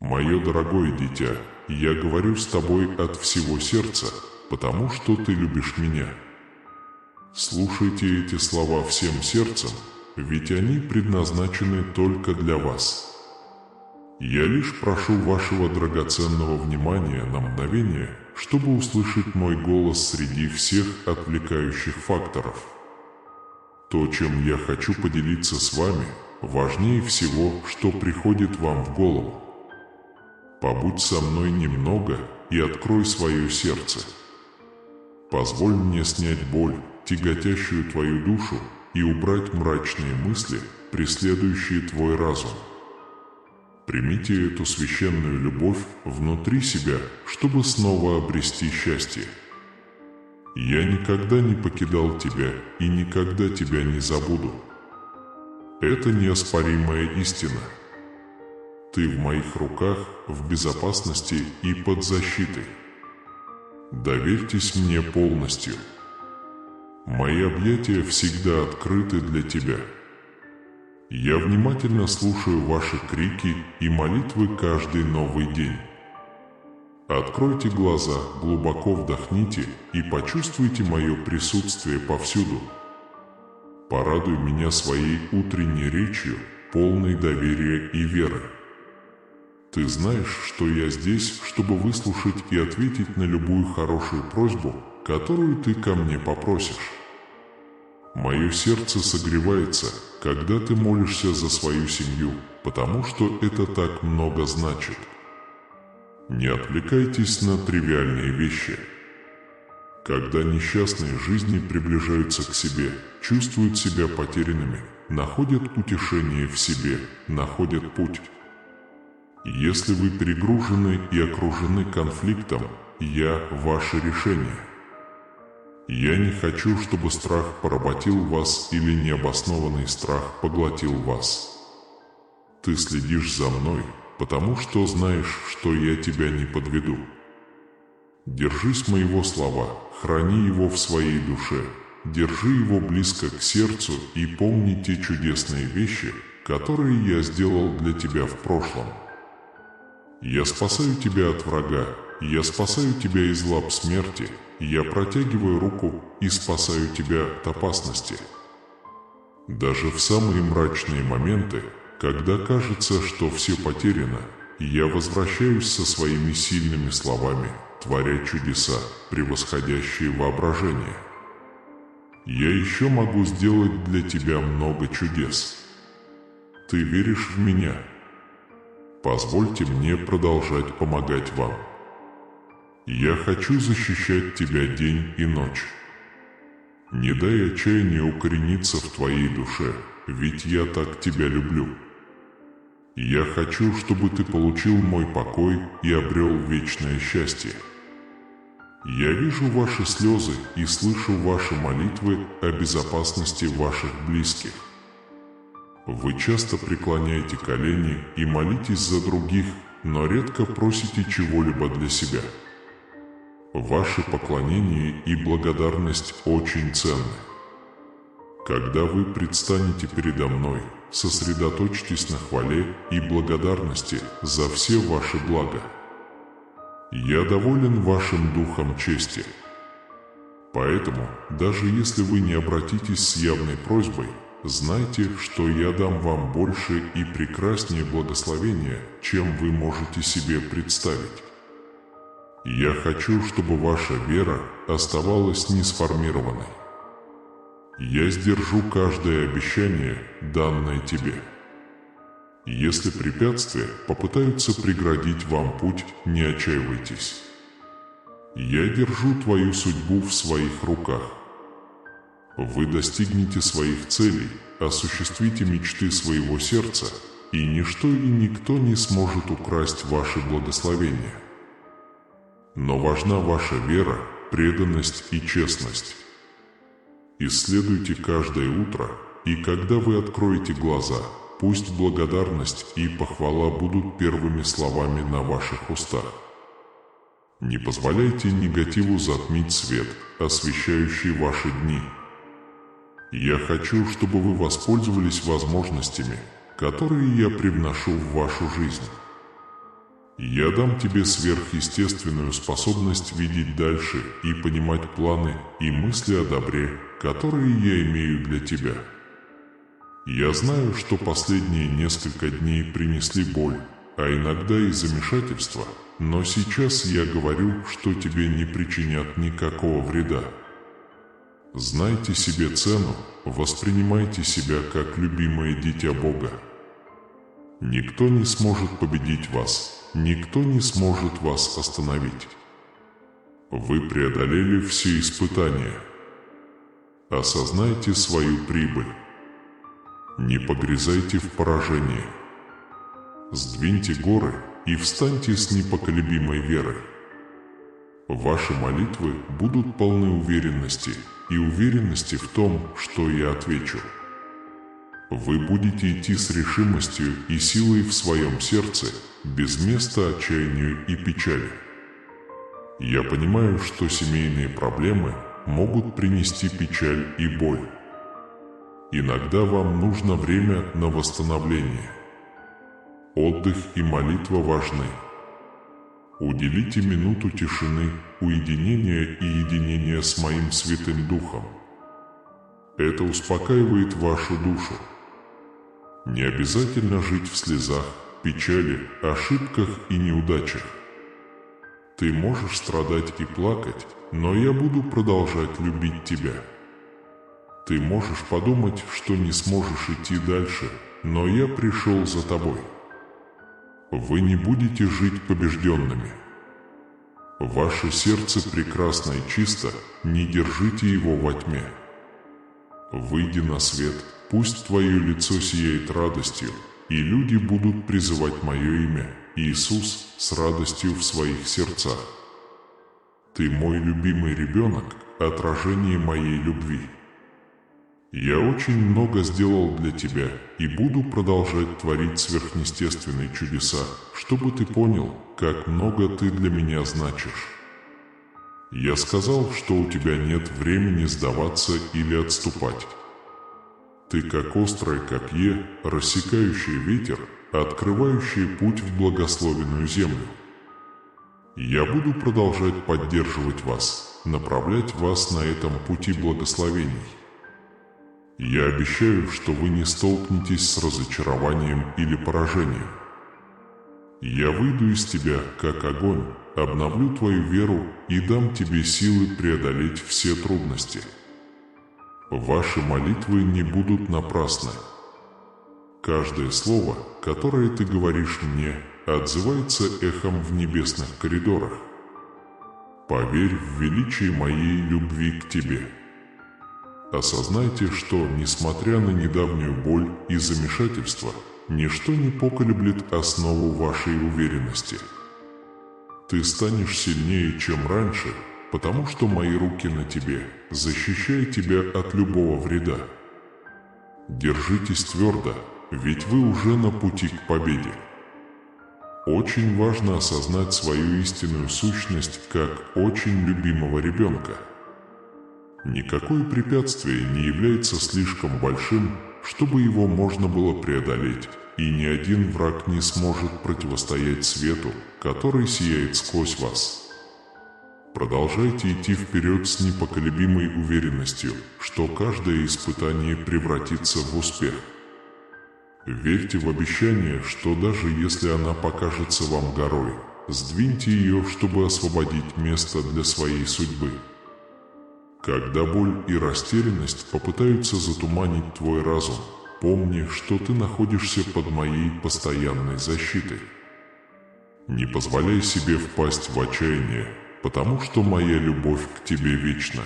Мое дорогое дитя, я говорю с тобой от всего сердца, потому что ты любишь меня. Слушайте эти слова всем сердцем, ведь они предназначены только для вас. Я лишь прошу вашего драгоценного внимания на мгновение, чтобы услышать мой голос среди всех отвлекающих факторов. То, чем я хочу поделиться с вами, важнее всего, что приходит вам в голову. Побудь со мной немного и открой свое сердце. Позволь мне снять боль, тяготящую твою душу, и убрать мрачные мысли, преследующие твой разум. Примите эту священную любовь внутри себя, чтобы снова обрести счастье. Я никогда не покидал тебя и никогда тебя не забуду. Это неоспоримая истина. Ты в моих руках, в безопасности и под защитой. Доверьтесь мне полностью. Мои объятия всегда открыты для тебя. Я внимательно слушаю ваши крики и молитвы каждый новый день. Откройте глаза, глубоко вдохните и почувствуйте мое присутствие повсюду. Порадуй меня своей утренней речью, полной доверия и веры. Ты знаешь, что я здесь, чтобы выслушать и ответить на любую хорошую просьбу, которую ты ко мне попросишь. Мое сердце согревается, когда ты молишься за свою семью, потому что это так много значит. Не отвлекайтесь на тривиальные вещи. Когда несчастные жизни приближаются к себе, чувствуют себя потерянными, находят утешение в себе, находят путь. Если вы перегружены и окружены конфликтом, я ваше решение. Я не хочу, чтобы страх поработил вас или необоснованный страх поглотил вас. Ты следишь за мной, потому что знаешь, что я тебя не подведу. Держись моего слова, храни его в своей душе, держи его близко к сердцу и помни те чудесные вещи, которые я сделал для тебя в прошлом. Я спасаю тебя от врага, я спасаю тебя из лап смерти, я протягиваю руку и спасаю тебя от опасности. Даже в самые мрачные моменты, когда кажется, что все потеряно, я возвращаюсь со своими сильными словами, творя чудеса, превосходящие воображение. Я еще могу сделать для тебя много чудес. Ты веришь в меня? Позвольте мне продолжать помогать вам. Я хочу защищать тебя день и ночь. Не дай отчаянию укорениться в твоей душе, ведь я так тебя люблю. Я хочу, чтобы ты получил мой покой и обрел вечное счастье. Я вижу ваши слезы и слышу ваши молитвы о безопасности ваших близких. Вы часто преклоняете колени и молитесь за других, но редко просите чего-либо для себя. Ваше поклонение и благодарность очень ценны. Когда вы предстанете передо мной, сосредоточьтесь на хвале и благодарности за все ваши блага. Я доволен вашим духом чести. Поэтому, даже если вы не обратитесь с явной просьбой, знайте, что я дам вам больше и прекраснее благословения, чем вы можете себе представить. Я хочу, чтобы ваша вера оставалась несформированной. Я сдержу каждое обещание, данное тебе. Если препятствия попытаются преградить вам путь, не отчаивайтесь. Я держу твою судьбу в своих руках. Вы достигнете своих целей, осуществите мечты своего сердца, и ничто и никто не сможет украсть ваше благословение. Но важна ваша вера, преданность и честность. Исследуйте каждое утро, и когда вы откроете глаза, пусть благодарность и похвала будут первыми словами на ваших устах. Не позволяйте негативу затмить свет, освещающий ваши дни. Я хочу, чтобы вы воспользовались возможностями, которые я привношу в вашу жизнь. Я дам тебе сверхъестественную способность видеть дальше и понимать планы и мысли о добре, которые я имею для тебя. Я знаю, что последние несколько дней принесли боль, а иногда и замешательство, но сейчас я говорю, что тебе не причинят никакого вреда. Знайте себе цену, воспринимайте себя как любимое дитя Бога. Никто не сможет победить вас, никто не сможет вас остановить. Вы преодолели все испытания. Осознайте свою прибыль. Не погрязайте в поражении. Сдвиньте горы и встаньте с непоколебимой верой. Ваши молитвы будут полны уверенности и уверенности в том, что я отвечу. Вы будете идти с решимостью и силой в своем сердце, без места отчаянию и печали. Я понимаю, что семейные проблемы могут принести печаль и боль. Иногда вам нужно время на восстановление. Отдых и молитва важны. Уделите минуту тишины, уединения и единения с моим Святым Духом. Это успокаивает вашу душу. Не обязательно жить в слезах, печали, ошибках и неудачах. Ты можешь страдать и плакать, но я буду продолжать любить тебя. Ты можешь подумать, что не сможешь идти дальше, но я пришел за тобой. Вы не будете жить побежденными. Ваше сердце прекрасно и чисто, не держите его во тьме. Выйди на свет, пусть твое лицо сияет радостью, и люди будут призывать мое имя, Иисус, с радостью в своих сердцах. Ты мой любимый ребенок, отражение моей любви. Я очень много сделал для тебя и буду продолжать творить сверхъестественные чудеса, чтобы ты понял, как много ты для меня значишь. Я сказал, что у тебя нет времени сдаваться или отступать. Ты как острое копье, рассекающее ветер, открывающее путь в благословенную землю. Я буду продолжать поддерживать вас, направлять вас на этом пути благословений. Я обещаю, что вы не столкнетесь с разочарованием или поражением. Я выйду из тебя, как огонь, обновлю твою веру и дам тебе силы преодолеть все трудности. Ваши молитвы не будут напрасны. Каждое слово, которое ты говоришь мне, отзывается эхом в небесных коридорах. Поверь в величие моей любви к тебе. Осознайте, что, несмотря на недавнюю боль и замешательство, ничто не поколеблет основу вашей уверенности. Ты станешь сильнее, чем раньше, потому что мои руки на тебе, защищая тебя от любого вреда. Держитесь твердо, ведь вы уже на пути к победе. Очень важно осознать свою истинную сущность как очень любимого ребенка. Никакое препятствие не является слишком большим, чтобы его можно было преодолеть, и ни один враг не сможет противостоять свету, который сияет сквозь вас. Продолжайте идти вперед с непоколебимой уверенностью, что каждое испытание превратится в успех. Верьте в обещание, что даже если она покажется вам горой, сдвиньте ее, чтобы освободить место для своей судьбы. Когда боль и растерянность попытаются затуманить твой разум, помни, что ты находишься под моей постоянной защитой. Не позволяй себе впасть в отчаяние, потому что моя любовь к тебе вечна.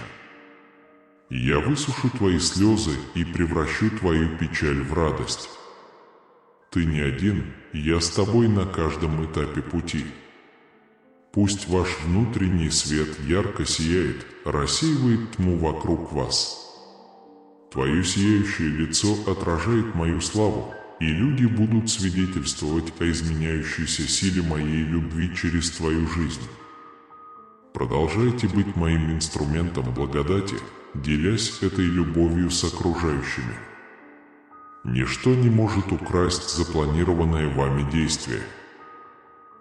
Я высушу твои слезы и превращу твою печаль в радость. Ты не один, я с тобой на каждом этапе пути. Пусть ваш внутренний свет ярко сияет, рассеивает тьму вокруг вас. Твое сияющее лицо отражает мою славу, и люди будут свидетельствовать о изменяющейся силе моей любви через твою жизнь. Продолжайте быть моим инструментом благодати, делясь этой любовью с окружающими. Ничто не может украсть запланированное вами действие.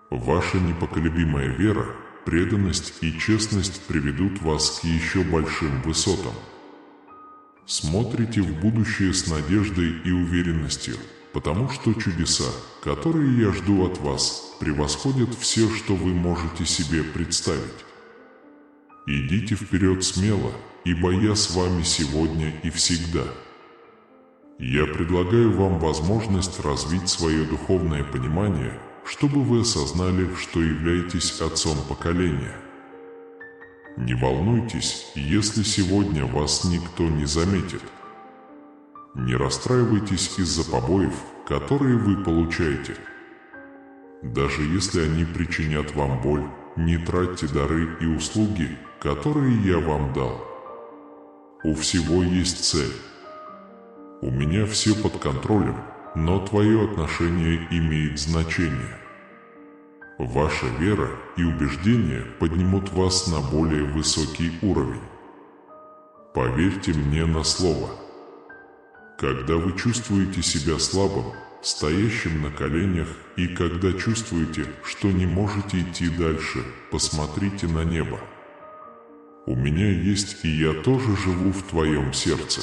Ваша непоколебимая вера, преданность и честность приведут вас к еще большим высотам. Смотрите в будущее с надеждой и уверенностью, потому что чудеса, которые я жду от вас, превосходят все, что вы можете себе представить. Идите вперед смело, ибо я с вами сегодня и всегда. Я предлагаю вам возможность развить свое духовное понимание, чтобы вы осознали, что являетесь отцом поколения. Не волнуйтесь, если сегодня вас никто не заметит. Не расстраивайтесь из-за побоев, которые вы получаете. Даже если они причинят вам боль, не тратьте дары и услуги, которые я вам дал. У всего есть цель. У меня все под контролем, но твое отношение имеет значение. Ваша вера и убеждения поднимут вас на более высокий уровень. Поверьте мне на слово. Когда вы чувствуете себя слабым, стоящим на коленях, и когда чувствуете, что не можете идти дальше, посмотрите на небо. У меня есть, и я тоже живу в твоем сердце.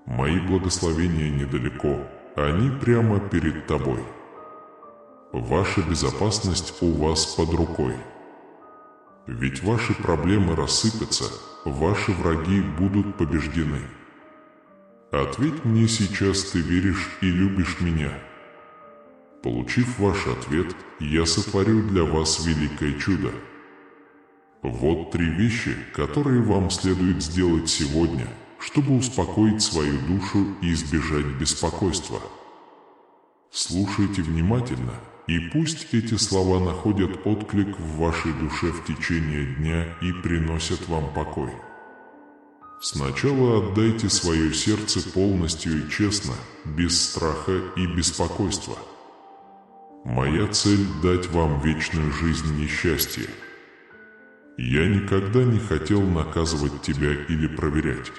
Мои благословения недалеко, они прямо перед тобой. Ваша безопасность у вас под рукой. Ведь ваши проблемы рассыпятся, ваши враги будут побеждены. Ответь мне сейчас, ты веришь и любишь меня. Получив ваш ответ, я сотворю для вас великое чудо. Вот 3 вещи, которые вам следует сделать сегодня, чтобы успокоить свою душу и избежать беспокойства. Слушайте внимательно, и пусть эти слова находят отклик в вашей душе в течение дня и приносят вам покой. Сначала отдайте свое сердце полностью и честно, без страха и беспокойства. Моя цель – дать вам вечную жизнь и счастье. Я никогда не хотел наказывать тебя или проверять.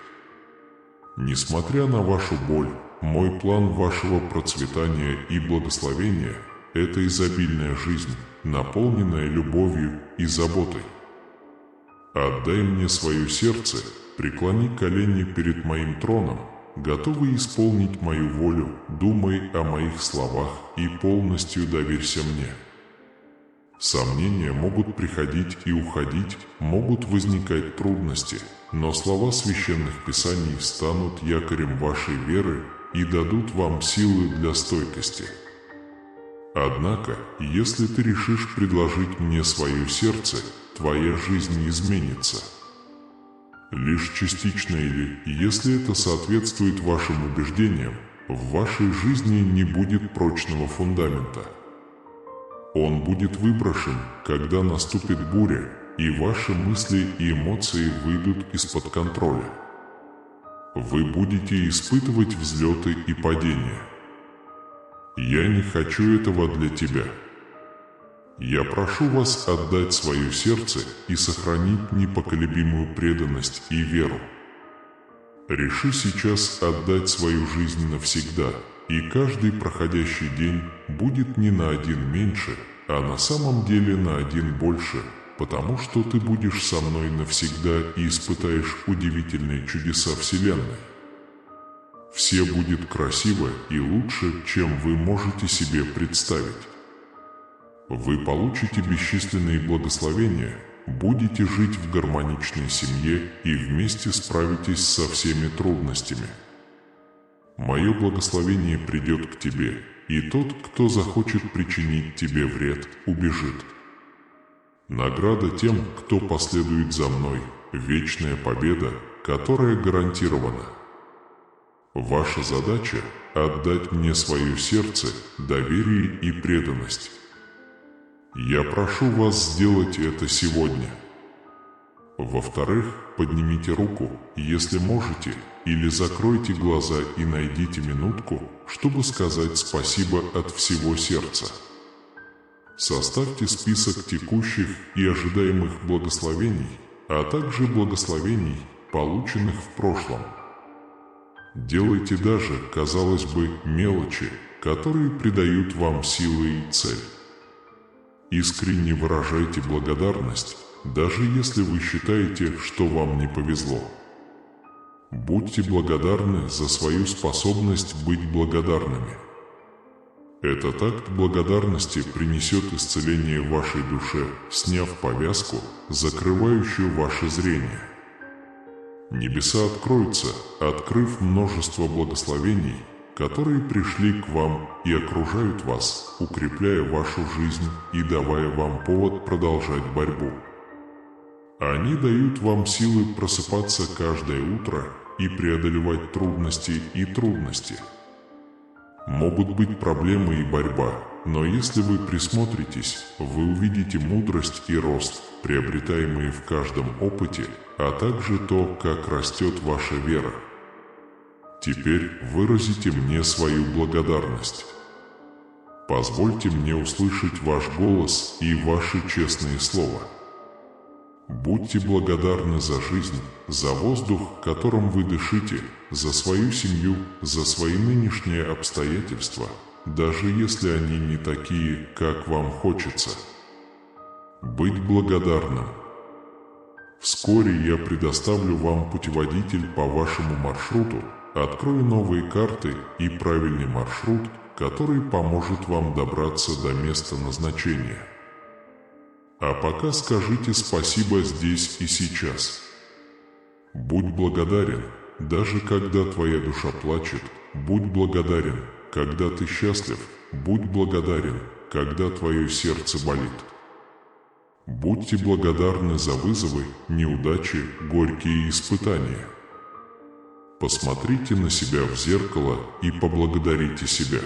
Несмотря на вашу боль, мой план вашего процветания и благословения – это изобильная жизнь, наполненная любовью и заботой. Отдай мне свое сердце, преклони колени перед моим троном, готовый исполнить мою волю, думай о моих словах и полностью доверься мне. Сомнения могут приходить и уходить, могут возникать трудности, но слова священных писаний станут якорем вашей веры и дадут вам силы для стойкости. Однако, если ты решишь предложить мне свое сердце, твоя жизнь изменится. Лишь частично или, если это соответствует вашим убеждениям, в вашей жизни не будет прочного фундамента. Он будет выброшен, когда наступит буря, и ваши мысли и эмоции выйдут из-под контроля. Вы будете испытывать взлеты и падения. Я не хочу этого для тебя. Я прошу вас отдать свое сердце и сохранить непоколебимую преданность и веру. Реши сейчас отдать свою жизнь навсегда, и каждый проходящий день будет не на 1 меньше, а на самом деле на 1 больше, потому что ты будешь со мной навсегда и испытаешь удивительные чудеса Вселенной. Все будет красиво и лучше, чем вы можете себе представить. Вы получите бесчисленные благословения, будете жить в гармоничной семье и вместе справитесь со всеми трудностями. Мое благословение придет к тебе, и тот, кто захочет причинить тебе вред, убежит. Награда тем, кто последует за мной, вечная победа, которая гарантирована. Ваша задача – отдать мне свое сердце, доверие и преданность. Я прошу вас сделать это сегодня. Во-вторых, поднимите руку, если можете, или закройте глаза и найдите минутку, чтобы сказать спасибо от всего сердца. Составьте список текущих и ожидаемых благословений, а также благословений, полученных в прошлом. Делайте даже, казалось бы, мелочи, которые придают вам силы и цель. Искренне выражайте благодарность, даже если вы считаете, что вам не повезло. Будьте благодарны за свою способность быть благодарными. Этот акт благодарности принесет исцеление вашей душе, сняв повязку, закрывающую ваше зрение. Небеса откроются, открыв множество благословений, которые пришли к вам и окружают вас, укрепляя вашу жизнь и давая вам повод продолжать борьбу. Они дают вам силы просыпаться каждое утро и преодолевать трудности и трудности. Могут быть проблемы и борьба, но если вы присмотритесь, вы увидите мудрость и рост, приобретаемые в каждом опыте, а также то, как растет ваша вера. Теперь выразите мне свою благодарность. Позвольте мне услышать ваш голос и ваши честные слова. Будьте благодарны за жизнь, за воздух, которым вы дышите, за свою семью, за свои нынешние обстоятельства, даже если они не такие, как вам хочется. Быть благодарным. Вскоре я предоставлю вам путеводитель по вашему маршруту, открою новые карты и правильный маршрут, который поможет вам добраться до места назначения. А пока скажите спасибо здесь и сейчас. Будь благодарен, даже когда твоя душа плачет. Будь благодарен, когда ты счастлив. Будь благодарен, когда твое сердце болит. Будьте благодарны за вызовы, неудачи, горькие испытания. Посмотрите на себя в зеркало и поблагодарите себя.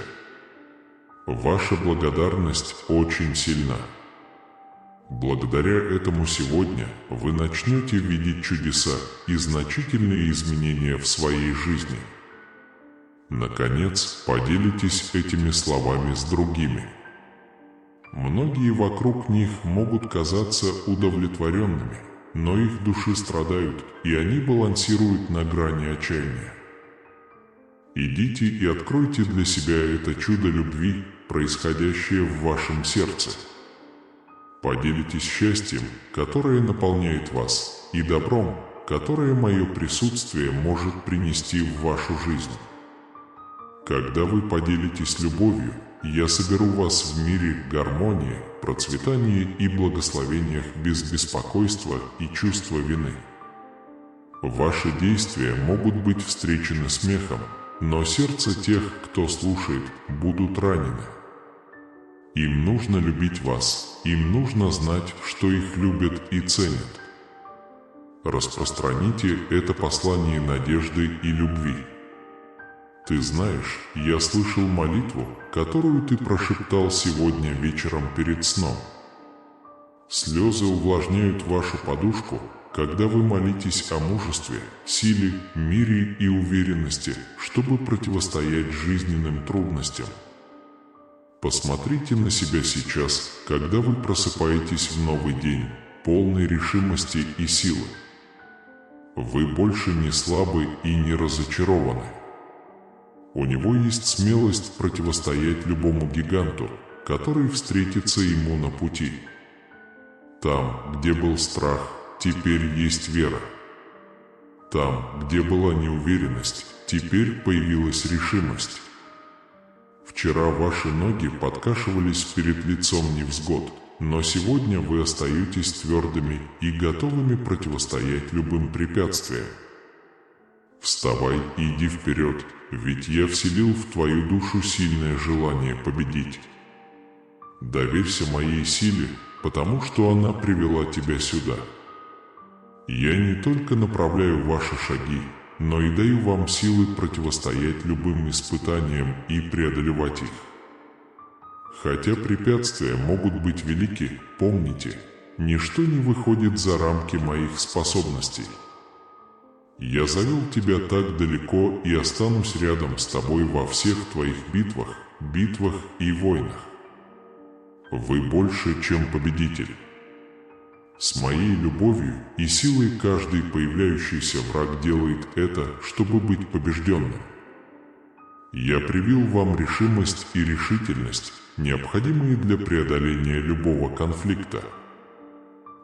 Ваша благодарность очень сильна. Благодаря этому сегодня вы начнете видеть чудеса и значительные изменения в своей жизни. Наконец, поделитесь этими словами с другими. Многие вокруг них могут казаться удовлетворенными, но их души страдают, и они балансируют на грани отчаяния. Идите и откройте для себя это чудо любви, происходящее в вашем сердце. Поделитесь счастьем, которое наполняет вас, и добром, которое мое присутствие может принести в вашу жизнь. Когда вы поделитесь любовью, я соберу вас в мире гармонии, процветании и благословениях без беспокойства и чувства вины. Ваши действия могут быть встречены смехом, но сердца тех, кто слушает, будут ранены. Им нужно любить вас, им нужно знать, что их любят и ценят. Распространите это послание надежды и любви. Ты знаешь, я слышал молитву, которую ты прошептал сегодня вечером перед сном. Слезы увлажняют вашу подушку, когда вы молитесь о мужестве, силе, мире и уверенности, чтобы противостоять жизненным трудностям. Посмотрите на себя сейчас, когда вы просыпаетесь в новый день, полный решимости и силы. Вы больше не слабы и не разочарованы. У него есть смелость противостоять любому гиганту, который встретится ему на пути. Там, где был страх, теперь есть вера. Там, где была неуверенность, теперь появилась решимость. Вчера ваши ноги подкашивались перед лицом невзгод, но сегодня вы остаетесь твердыми и готовыми противостоять любым препятствиям. Вставай и иди вперед, ведь я вселил в твою душу сильное желание победить. Доверься моей силе, потому что она привела тебя сюда. Я не только направляю ваши шаги, но и даю вам силы противостоять любым испытаниям и преодолевать их. Хотя препятствия могут быть велики, помните, ничто не выходит за рамки моих способностей. Я завел тебя так далеко и останусь рядом с тобой во всех твоих битвах и войнах. Вы больше, чем победитель. С моей любовью и силой каждый появляющийся враг делает это, чтобы быть побежденным. Я привил вам решимость и решительность, необходимые для преодоления любого конфликта.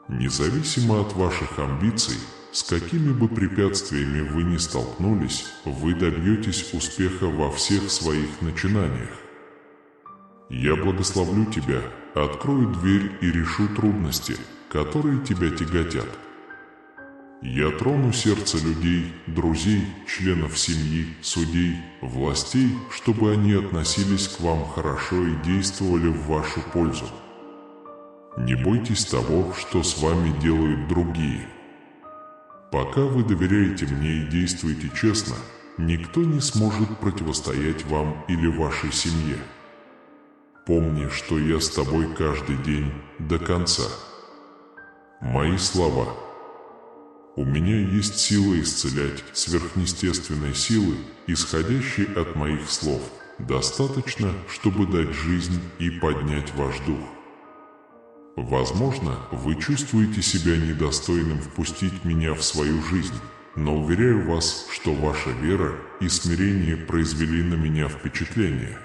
Независимо от ваших амбиций, с какими бы препятствиями вы ни столкнулись, вы добьетесь успеха во всех своих начинаниях. Я благословлю тебя, открою дверь и решу трудности, которые тебя тяготят. Я трону сердце людей, друзей, членов семьи, судей, властей, чтобы они относились к вам хорошо и действовали в вашу пользу. Не бойтесь того, что с вами делают другие. Пока вы доверяете мне и действуете честно, никто не сможет противостоять вам или вашей семье. Помни, что я с тобой каждый день до конца. Мои слова. У меня есть сила исцелять, сверхъестественной силы, исходящей от моих слов. Достаточно, чтобы дать жизнь и поднять ваш дух. Возможно, вы чувствуете себя недостойным впустить меня в свою жизнь, но уверяю вас, что ваша вера и смирение произвели на меня впечатление.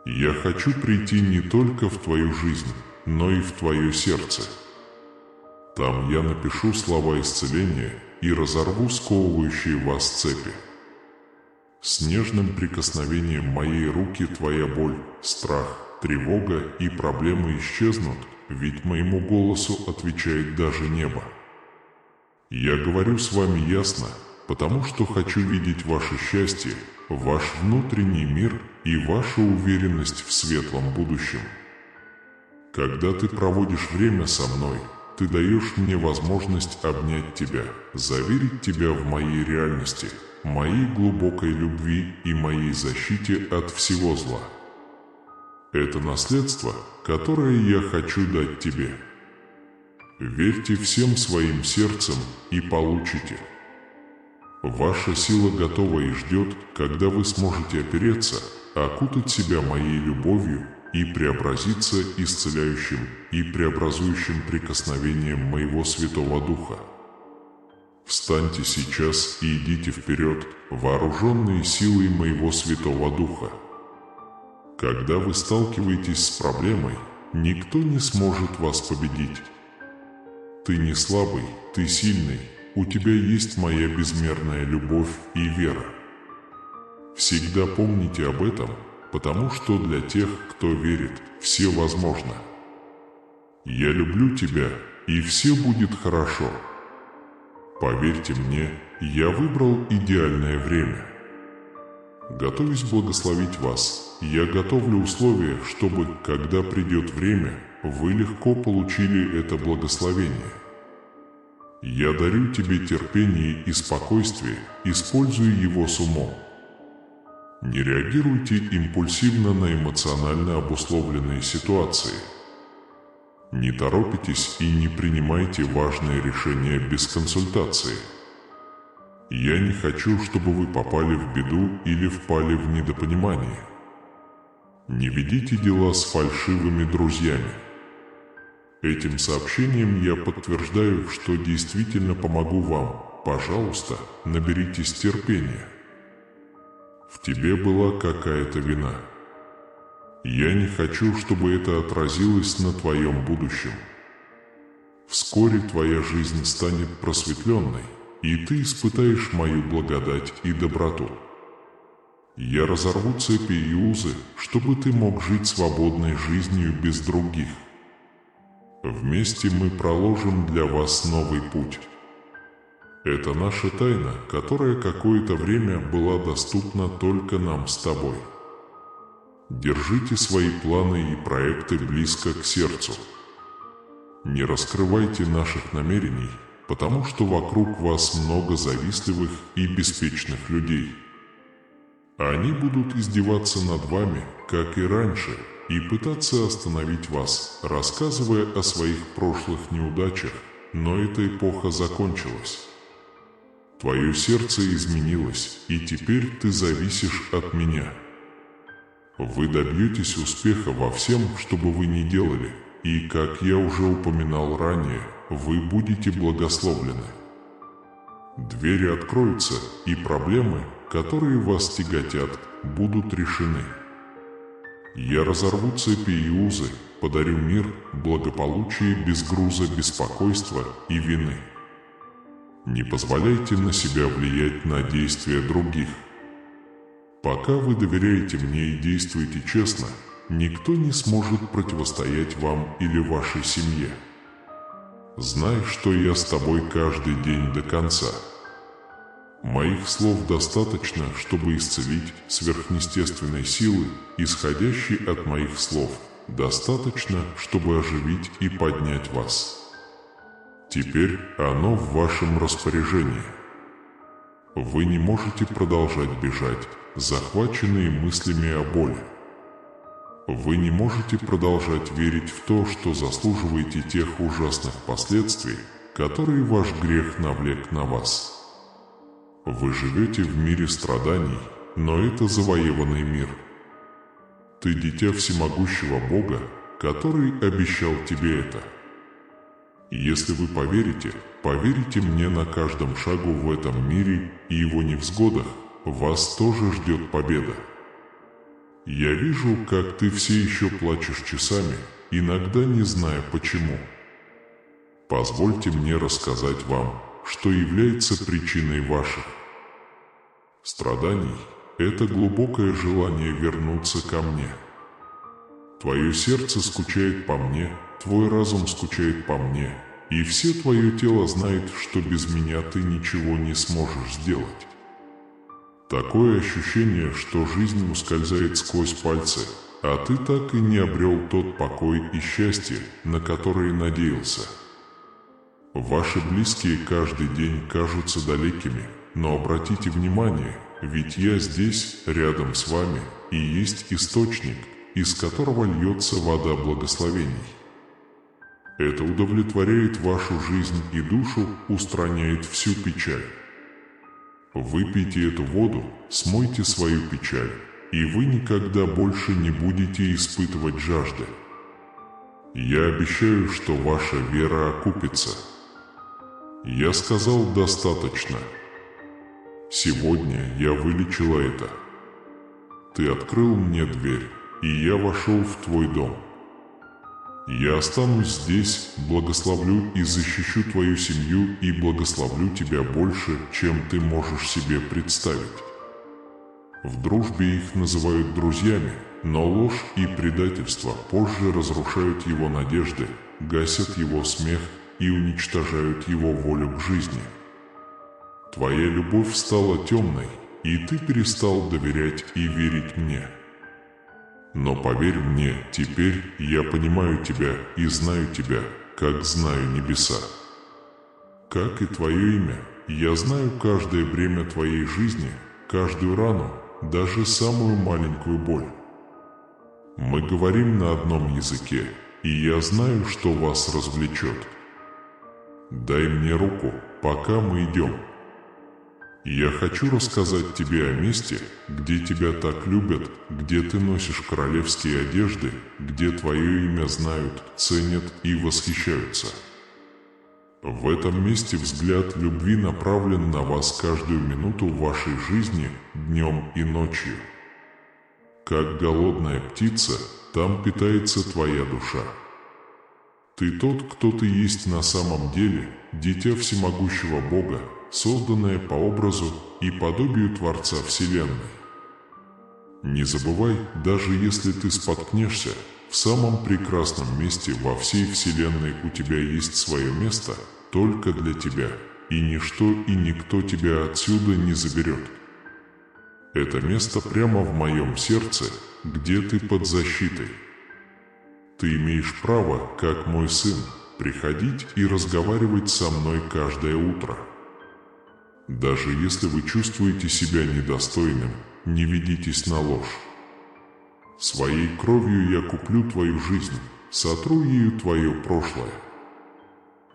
Я хочу прийти не только в твою жизнь, но и в твое сердце. Там я напишу слова исцеления и разорву сковывающие вас цепи. С нежным прикосновением моей руки твоя боль, страх, тревога и проблемы исчезнут, ведь моему голосу отвечает даже небо. Я говорю с вами ясно, потому что хочу видеть ваше счастье, ваш внутренний мир и вашу уверенность в светлом будущем. Когда ты проводишь время со мной, ты даешь мне возможность обнять тебя, заверить тебя в моей реальности, моей глубокой любви и моей защите от всего зла. Это наследство, которое я хочу дать тебе. Верьте всем своим сердцем и получите. Ваша сила готова и ждет, когда вы сможете опереться, окутать себя моей любовью и преобразиться исцеляющим и преобразующим прикосновением моего Святого Духа. Встаньте сейчас и идите вперед, вооруженные силой моего Святого Духа. Когда вы сталкиваетесь с проблемой, никто не сможет вас победить. Ты не слабый, ты сильный, у тебя есть моя безмерная любовь и вера. Всегда помните об этом, потому что для тех, кто верит, все возможно. Я люблю тебя, и все будет хорошо. Поверьте мне, я выбрал идеальное время. Готовясь благословить вас, я готовлю условия, чтобы, когда придет время, вы легко получили это благословение. Я дарю тебе терпение и спокойствие, используя его с умом. Не реагируйте импульсивно на эмоционально обусловленные ситуации. Не торопитесь и не принимайте важные решения без консультации. Я не хочу, чтобы вы попали в беду или впали в недопонимание. Не ведите дела с фальшивыми друзьями. Этим сообщением я подтверждаю, что действительно помогу вам. Пожалуйста, наберитесь терпения. В тебе была какая-то вина. Я не хочу, чтобы это отразилось на твоем будущем. Вскоре твоя жизнь станет просветленной, и ты испытаешь мою благодать и доброту. Я разорву цепи и узы, чтобы ты мог жить свободной жизнью без других. Вместе мы проложим для вас новый путь. Это наша тайна, которая какое-то время была доступна только нам с тобой. Держите свои планы и проекты близко к сердцу. Не раскрывайте наших намерений, потому что вокруг вас много завистливых и беспечных людей. Они будут издеваться над вами, как и раньше, и пытаться остановить вас, рассказывая о своих прошлых неудачах, но эта эпоха закончилась. Твое сердце изменилось, и теперь ты зависишь от меня. Вы добьетесь успеха во всем, что бы вы ни делали, и, как я уже упоминал ранее, вы будете благословлены. Двери откроются, и проблемы, которые вас тяготят, будут решены. Я разорву цепи и узы, подарю мир, благополучие без груза беспокойства и вины. Не позволяйте на себя влиять на действия других. Пока вы доверяете мне и действуете честно, никто не сможет противостоять вам или вашей семье. Знай, что я с тобой каждый день до конца. Моих слов достаточно, чтобы исцелить сверхъестественной силы, исходящей от моих слов, достаточно, чтобы оживить и поднять вас. Теперь оно в вашем распоряжении. Вы не можете продолжать бежать, захваченные мыслями о боли. Вы не можете продолжать верить в то, что заслуживаете тех ужасных последствий, которые ваш грех навлек на вас. Вы живете в мире страданий, но это завоеванный мир. Ты дитя всемогущего Бога, который обещал тебе это. Если вы поверите мне на каждом шагу в этом мире и его невзгодах, вас тоже ждет победа. Я вижу, как ты все еще плачешь часами, иногда не зная почему. Позвольте мне рассказать вам, что является причиной ваших страданий. Это глубокое желание вернуться ко мне. Твое сердце скучает по мне, твой разум скучает по мне, и все твое тело знает, что без меня ты ничего не сможешь сделать. Такое ощущение, что жизнь ускользает сквозь пальцы, а ты так и не обрел тот покой и счастье, на которые надеялся. Ваши близкие каждый день кажутся далекими, но обратите внимание, ведь я здесь, рядом с вами, и есть источник, из которого льется вода благословений. Это удовлетворяет вашу жизнь и душу, устраняет всю печаль. Выпейте эту воду, смойте свою печаль, и вы никогда больше не будете испытывать жажды. Я обещаю, что ваша вера окупится. Я сказал достаточно. Сегодня я вылечила это. Ты открыл мне дверь, и я вошел в твой дом. Я останусь здесь, благословлю и защищу твою семью и благословлю тебя больше, чем ты можешь себе представить. В дружбе их называют друзьями, но ложь и предательство позже разрушают его надежды, гасят его смех и уничтожают его волю к жизни. Твоя любовь стала темной, и ты перестал доверять и верить мне. Но поверь мне, теперь я понимаю тебя и знаю тебя, как знаю небеса. Как и твое имя, я знаю каждое бремя твоей жизни, каждую рану, даже самую маленькую боль. Мы говорим на одном языке, и я знаю, что вас развлечет. Дай мне руку, пока мы идем. Я хочу рассказать тебе о месте, где тебя так любят, где ты носишь королевские одежды, где твое имя знают, ценят и восхищаются. В этом месте взгляд любви направлен на вас каждую минуту вашей жизни, днем и ночью. Как голодная птица, там питается твоя душа. Ты тот, кто ты есть на самом деле, дитя всемогущего Бога, созданное по образу и подобию Творца Вселенной. Не забывай, даже если ты споткнешься, в самом прекрасном месте во всей Вселенной у тебя есть свое место только для тебя, и ничто и никто тебя отсюда не заберет. Это место прямо в моем сердце, где ты под защитой. Ты имеешь право, как мой сын, приходить и разговаривать со мной каждое утро. Даже если вы чувствуете себя недостойным, не ведитесь на ложь. Своей кровью я куплю твою жизнь, сотру ею твое прошлое.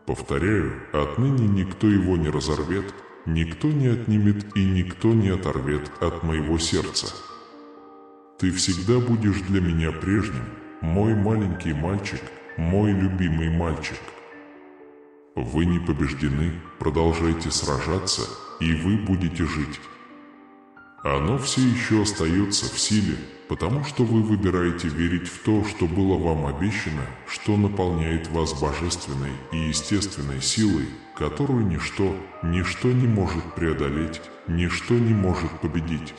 Повторяю, отныне никто его не разорвет, никто не отнимет и никто не оторвет от моего сердца. Ты всегда будешь для меня прежним, мой маленький мальчик, мой любимый мальчик. Вы не побеждены, продолжайте сражаться, и вы будете жить. Оно все еще остается в силе, потому что вы выбираете верить в то, что было вам обещано, что наполняет вас божественной и естественной силой, которую ничто не может преодолеть, ничто не может победить.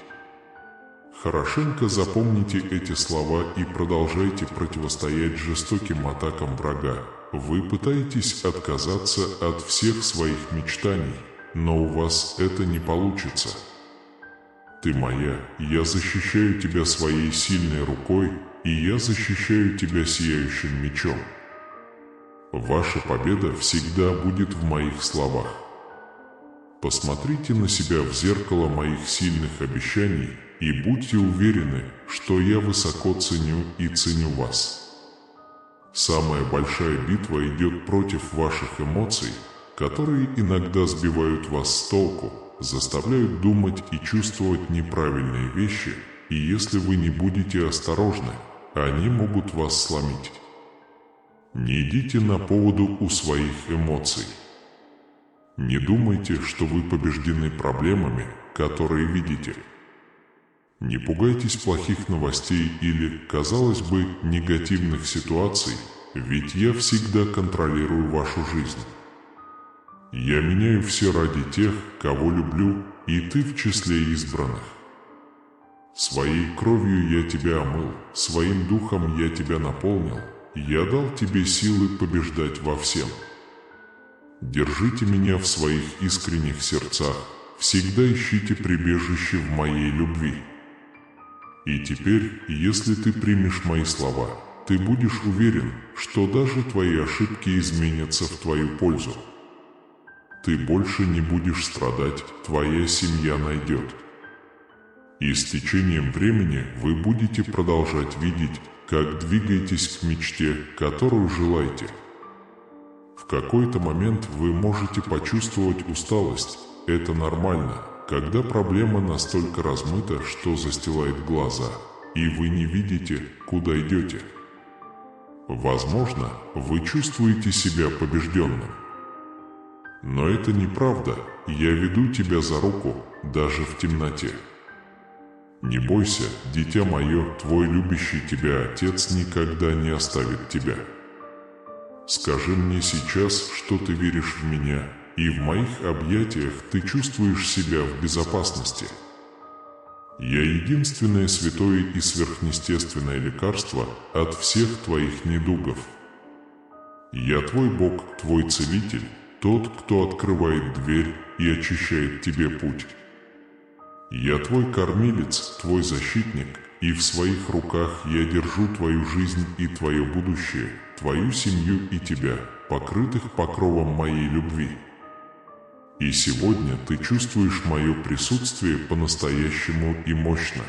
Хорошенько запомните эти слова и продолжайте противостоять жестоким атакам врага. Вы пытаетесь отказаться от всех своих мечтаний, но у вас это не получится. Ты моя, я защищаю тебя своей сильной рукой, и я защищаю тебя сияющим мечом. Ваша победа всегда будет в моих словах. Посмотрите на себя в зеркало моих сильных обещаний и будьте уверены, что я высоко ценю и ценю вас. Самая большая битва идет против ваших эмоций, которые иногда сбивают вас с толку, заставляют думать и чувствовать неправильные вещи, и если вы не будете осторожны, они могут вас сломить. Не идите на поводу у своих эмоций. Не думайте, что вы побеждены проблемами, которые видите. Не пугайтесь плохих новостей или, казалось бы, негативных ситуаций, ведь я всегда контролирую вашу жизнь. Я меняю все ради тех, кого люблю, и ты в числе избранных. Своей кровью я тебя омыл, своим духом я тебя наполнил, я дал тебе силы побеждать во всем. Держите меня в своих искренних сердцах, всегда ищите прибежище в моей любви. И теперь, если ты примешь мои слова, ты будешь уверен, что даже твои ошибки изменятся в твою пользу. Ты больше не будешь страдать, твоя семья найдет. И с течением времени вы будете продолжать видеть, как двигаетесь к мечте, которую желаете. В какой-то момент вы можете почувствовать усталость. Это нормально, когда проблема настолько размыта, что застилает глаза, и вы не видите, куда идете. Возможно, вы чувствуете себя побежденным. Но это неправда, я веду тебя за руку, даже в темноте. Не бойся, дитя мое, твой любящий тебя Отец никогда не оставит тебя. Скажи мне сейчас, что ты веришь в меня, и в моих объятиях ты чувствуешь себя в безопасности. Я единственное святое и сверхъестественное лекарство от всех твоих недугов. Я твой Бог, твой Целитель, тот, кто открывает дверь и очищает тебе путь. Я твой кормилец, твой защитник, и в своих руках я держу твою жизнь и твое будущее, твою семью и тебя, покрытых покровом моей любви. И сегодня ты чувствуешь мое присутствие по-настоящему и мощно.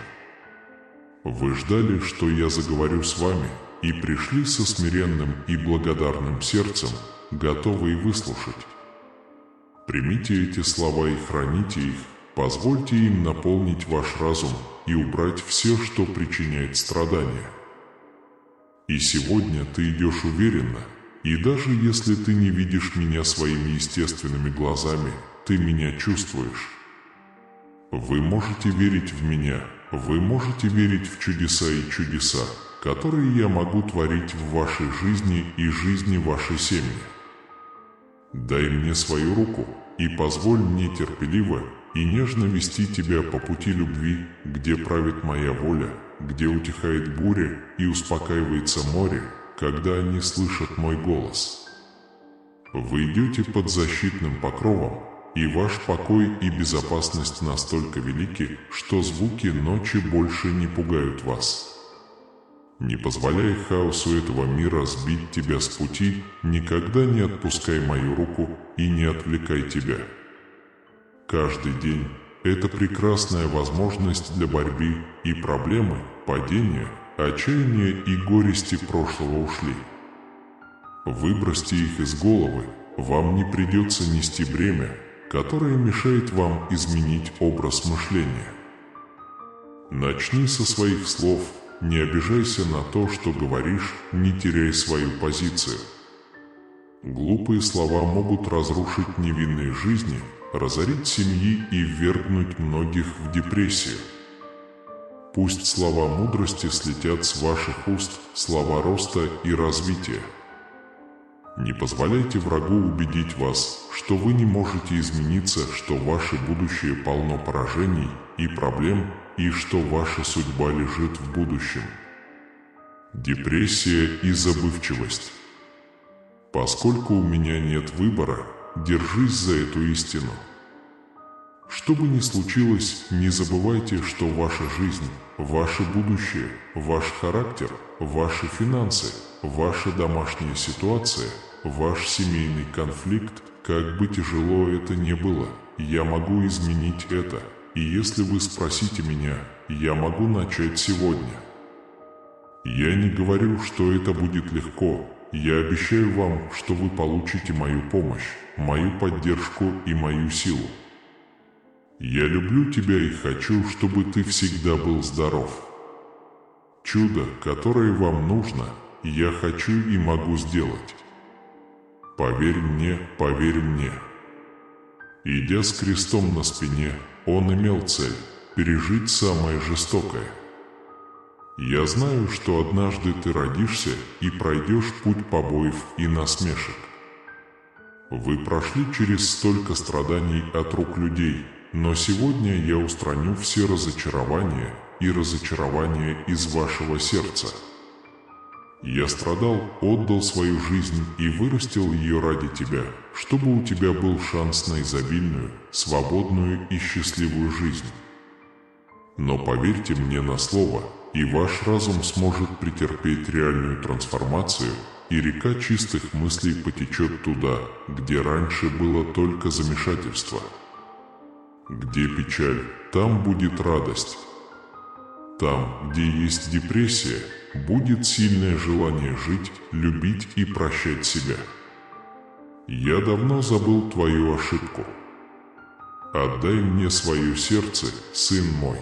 Вы ждали, что я заговорю с вами, и пришли со смиренным и благодарным сердцем, готовые выслушать. Примите эти слова и храните их, позвольте им наполнить ваш разум и убрать все, что причиняет страдания. И сегодня ты идешь уверенно, и даже если ты не видишь меня своими естественными глазами, ты меня чувствуешь. Вы можете верить в меня, вы можете верить в чудеса и чудеса, которые я могу творить в вашей жизни и жизни вашей семьи. Дай мне свою руку и позволь мне терпеливо и нежно вести тебя по пути любви, где правит моя воля, где утихает буря и успокаивается море, когда они слышат мой голос. Вы идете под защитным покровом, и ваш покой и безопасность настолько велики, что звуки ночи больше не пугают вас. Не позволяй хаосу этого мира сбить тебя с пути, никогда не отпускай мою руку и не отвлекай тебя. Каждый день – это прекрасная возможность для борьбы, и проблемы, падения, отчаяния и горести прошлого ушли. Выбросьте их из головы, вам не придется нести бремя, которое мешает вам изменить образ мышления. Начни со своих слов, не обижайся на то, что говоришь, не теряй свою позицию. Глупые слова могут разрушить невинные жизни, разорить семьи и ввергнуть многих в депрессию. Пусть слова мудрости слетят с ваших уст, слова роста и развития. Не позволяйте врагу убедить вас, что вы не можете измениться, что ваше будущее полно поражений и проблем, и что ваша судьба лежит в будущем. Депрессия и забывчивость. Поскольку у меня нет выбора, держись за эту истину. Что бы ни случилось, не забывайте, что ваша жизнь, ваше будущее, ваш характер, ваши финансы, ваша домашняя ситуация, ваш семейный конфликт, как бы тяжело это ни было, я могу изменить это, и если вы спросите меня, я могу начать сегодня. Я не говорю, что это будет легко, я обещаю вам, что вы получите мою помощь, мою поддержку и мою силу. Я люблю тебя и хочу, чтобы ты всегда был здоров. Чудо, которое вам нужно, я хочу и могу сделать. Поверь мне, поверь мне. Идя с крестом на спине, он имел цель – пережить самое жестокое. Я знаю, что однажды ты родишься и пройдешь путь побоев и насмешек. Вы прошли через столько страданий от рук людей, но сегодня я устраню все разочарования и разочарования из вашего сердца. Я страдал, отдал свою жизнь и вырастил ее ради тебя, чтобы у тебя был шанс на изобильную, свободную и счастливую жизнь. Но поверьте мне на слово, и ваш разум сможет претерпеть реальную трансформацию, и река чистых мыслей потечет туда, где раньше было только замешательство. Где печаль, там будет радость. Там, где есть депрессия, будет сильное желание жить, любить и прощать себя. Я давно забыл твою ошибку. Отдай мне свое сердце, сын мой.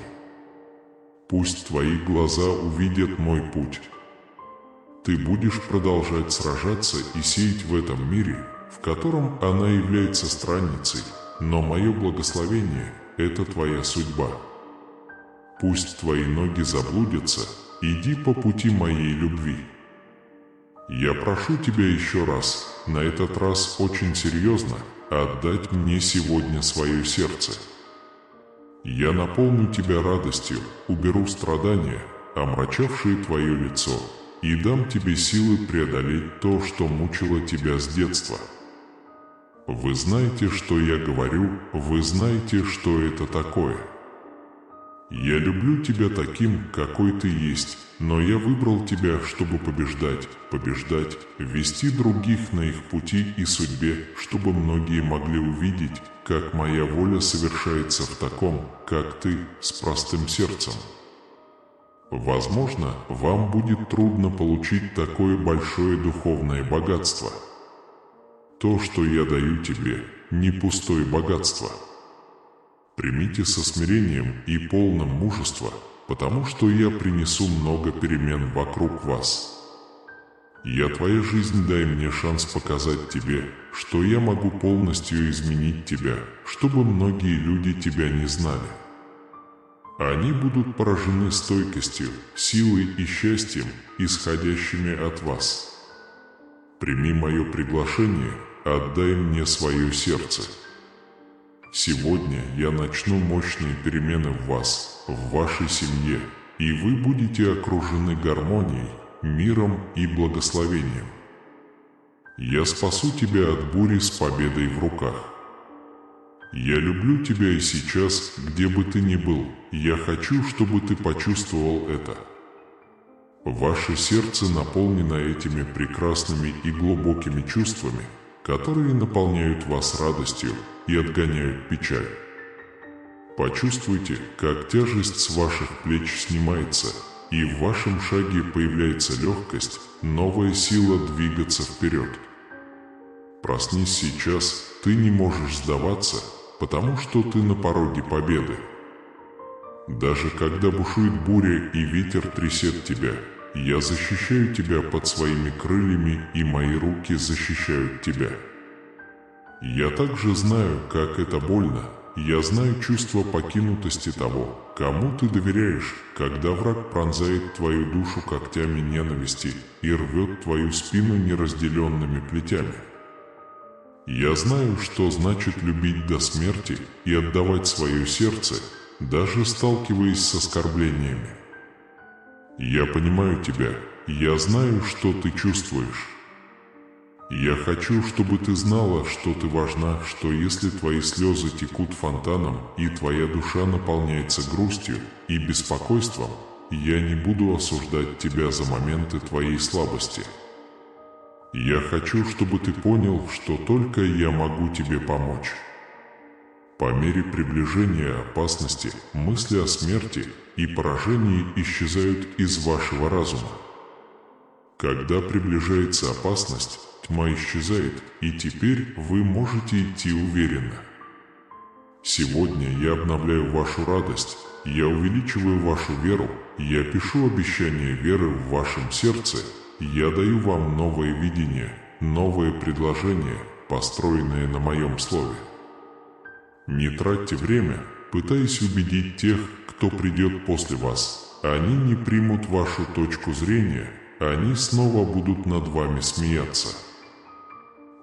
Пусть твои глаза увидят мой путь. Ты будешь продолжать сражаться и сеять в этом мире, в котором она является странницей, но мое благословение – это твоя судьба. Пусть твои ноги заблудятся, иди по пути моей любви. Я прошу тебя еще раз, на этот раз очень серьезно, отдать мне сегодня свое сердце. Я наполню тебя радостью, уберу страдания, омрачавшие твое лицо, и дам тебе силы преодолеть то, что мучило тебя с детства. Вы знаете, что я говорю, вы знаете, что это такое. Я люблю тебя таким, какой ты есть, но я выбрал тебя, чтобы побеждать, вести других на их пути и судьбе, чтобы многие могли увидеть, как моя воля совершается в таком, как ты, с простым сердцем. Возможно, вам будет трудно получить такое большое духовное богатство. То, что я даю тебе, не пустое богатство. Примите со смирением и полным мужества, потому что я принесу много перемен вокруг вас. Я твоя жизнь, дай мне шанс показать тебе, что я могу полностью изменить тебя, чтобы многие люди тебя не знали. Они будут поражены стойкостью, силой и счастьем, исходящими от вас. Прими мое приглашение, отдай мне свое сердце. Сегодня я начну мощные перемены в вас, в вашей семье, и вы будете окружены гармонией, миром и благословением. Я спасу тебя от бури с победой в руках. Я люблю тебя и сейчас, где бы ты ни был, я хочу, чтобы ты почувствовал это. Ваше сердце наполнено этими прекрасными и глубокими чувствами, которые наполняют вас радостью и отгоняют печаль. Почувствуйте, как тяжесть с ваших плеч снимается, и в вашем шаге появляется легкость, новая сила двигаться вперед. Проснись сейчас, ты не можешь сдаваться, потому что ты на пороге победы. Даже когда бушует буря и ветер трясет тебя, я защищаю тебя под своими крыльями, и мои руки защищают тебя. Я также знаю, как это больно. Я знаю чувство покинутости того, кому ты доверяешь, когда враг пронзает твою душу когтями ненависти и рвет твою спину неразделенными плетями. Я знаю, что значит любить до смерти и отдавать свое сердце, даже сталкиваясь с оскорблениями. Я понимаю тебя, я знаю, что ты чувствуешь. Я хочу, чтобы ты знала, что ты важна, что если твои слезы текут фонтаном и твоя душа наполняется грустью и беспокойством, я не буду осуждать тебя за моменты твоей слабости. Я хочу, чтобы ты понял, что только я могу тебе помочь. По мере приближения опасности, мысли о смерти и поражении исчезают из вашего разума. Когда приближается опасность, тьма исчезает, и теперь вы можете идти уверенно. Сегодня я обновляю вашу радость, я увеличиваю вашу веру, я пишу обещание веры в вашем сердце, я даю вам новое видение, новое предложение, построенное на моем слове. Не тратьте время, пытаясь убедить тех, кто придет после вас. Они не примут вашу точку зрения, они снова будут над вами смеяться.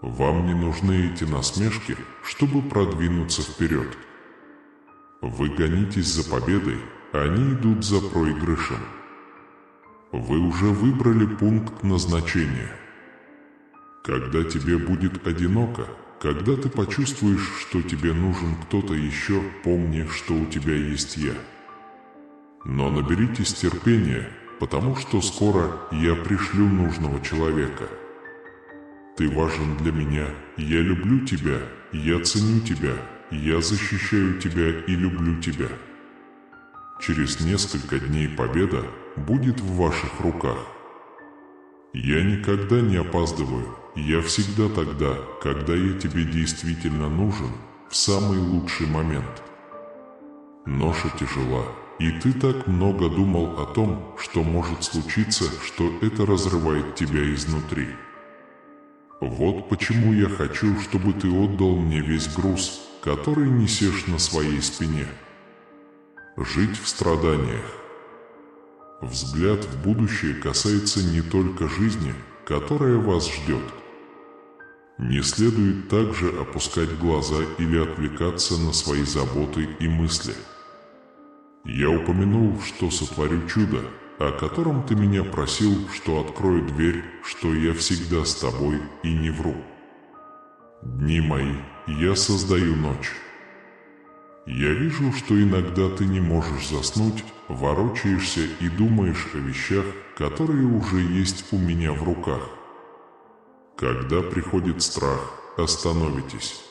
Вам не нужны эти насмешки, чтобы продвинуться вперед. Вы гонитесь за победой, они идут за проигрышем. Вы уже выбрали пункт назначения. Когда тебе будет одиноко, когда ты почувствуешь, что тебе нужен кто-то еще, помни, что у тебя есть я. Но наберитесь терпения, потому что скоро я пришлю нужного человека. Ты важен для меня, я люблю тебя, я ценю тебя, я защищаю тебя и люблю тебя. Через несколько дней победа будет в ваших руках. Я никогда не опаздываю, я всегда тогда, когда я тебе действительно нужен, в самый лучший момент. Ноша тяжела, и ты так много думал о том, что может случиться, что это разрывает тебя изнутри. Вот почему я хочу, чтобы ты отдал мне весь груз, который несешь на своей спине. Жить в страданиях. Взгляд в будущее касается не только жизни, которая вас ждет. Не следует также опускать глаза или отвлекаться на свои заботы и мысли. Я упомянул, что сотворю чудо, о котором ты меня просил, что открою дверь, что я всегда с тобой и не вру. Дни мои, я создаю ночь. Я вижу, что иногда ты не можешь заснуть, ворочаешься и думаешь о вещах, которые уже есть у меня в руках. Когда приходит страх, остановитесь.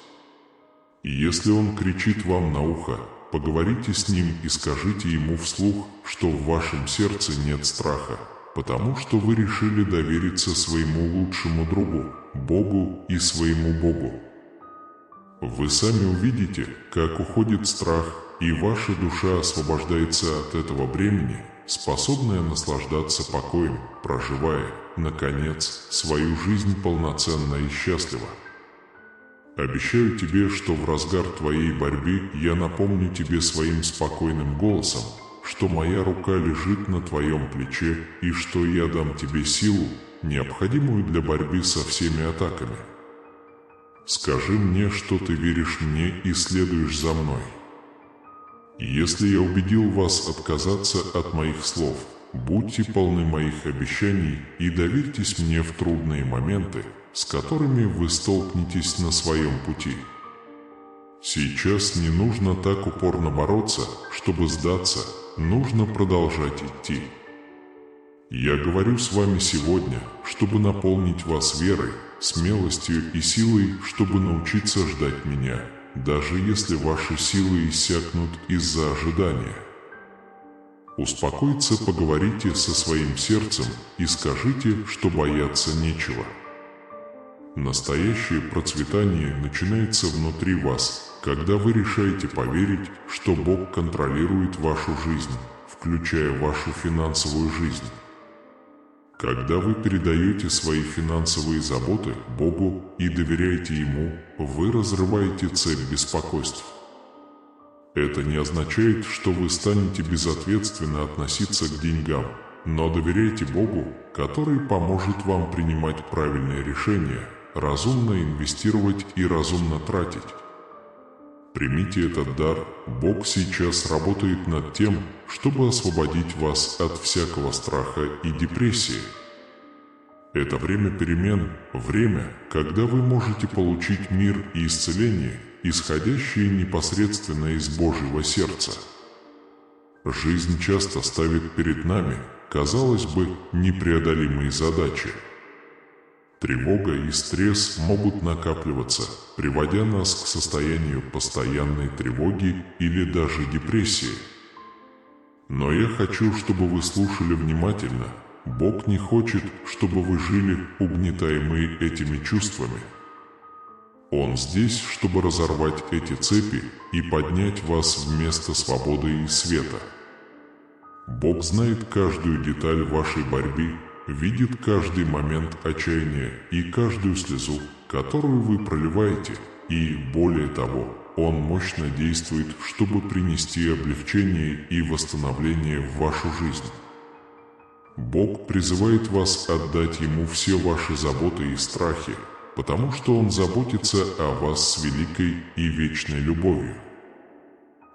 И если он кричит вам на ухо, поговорите с ним и скажите ему вслух, что в вашем сердце нет страха, потому что вы решили довериться своему лучшему другу, Богу и своему Богу. Вы сами увидите, как уходит страх, и ваша душа освобождается от этого бремени, способная наслаждаться покоем, проживая, наконец, свою жизнь полноценно и счастливо. Обещаю тебе, что в разгар твоей борьбы я напомню тебе своим спокойным голосом, что моя рука лежит на твоем плече и что я дам тебе силу, необходимую для борьбы со всеми атаками. Скажи мне, что ты веришь мне и следуешь за мной. Если я убедил вас отказаться от моих слов, будьте полны моих обещаний и доверьтесь мне в трудные моменты, с которыми вы столкнетесь на своем пути. Сейчас не нужно так упорно бороться, чтобы сдаться, нужно продолжать идти. Я говорю с вами сегодня, чтобы наполнить вас верой, смелостью и силой, чтобы научиться ждать меня, даже если ваши силы иссякнут из-за ожидания. Успокоиться поговорите со своим сердцем и скажите, что бояться нечего. Настоящее процветание начинается внутри вас, когда вы решаете поверить, что Бог контролирует вашу жизнь, включая вашу финансовую жизнь. Когда вы передаете свои финансовые заботы Богу и доверяете Ему, вы разрываете цепь беспокойств. Это не означает, что вы станете безответственно относиться к деньгам, но доверяйте Богу, который поможет вам принимать правильные решения, разумно инвестировать и разумно тратить. Примите этот дар, Бог сейчас работает над тем, чтобы освободить вас от всякого страха и депрессии. Это время перемен, время, когда вы можете получить мир и исцеление, исходящие непосредственно из Божьего сердца. Жизнь часто ставит перед нами, казалось бы, непреодолимые задачи. Тревога и стресс могут накапливаться, приводя нас к состоянию постоянной тревоги или даже депрессии. Но я хочу, чтобы вы слушали внимательно. Бог не хочет, чтобы вы жили, угнетаемые этими чувствами. Он здесь, чтобы разорвать эти цепи и поднять вас в место свободы и света. Бог знает каждую деталь вашей борьбы, видит каждый момент отчаяния и каждую слезу, которую вы проливаете, и, более того, Он мощно действует, чтобы принести облегчение и восстановление в вашу жизнь. Бог призывает вас отдать Ему все ваши заботы и страхи, потому что Он заботится о вас с великой и вечной любовью.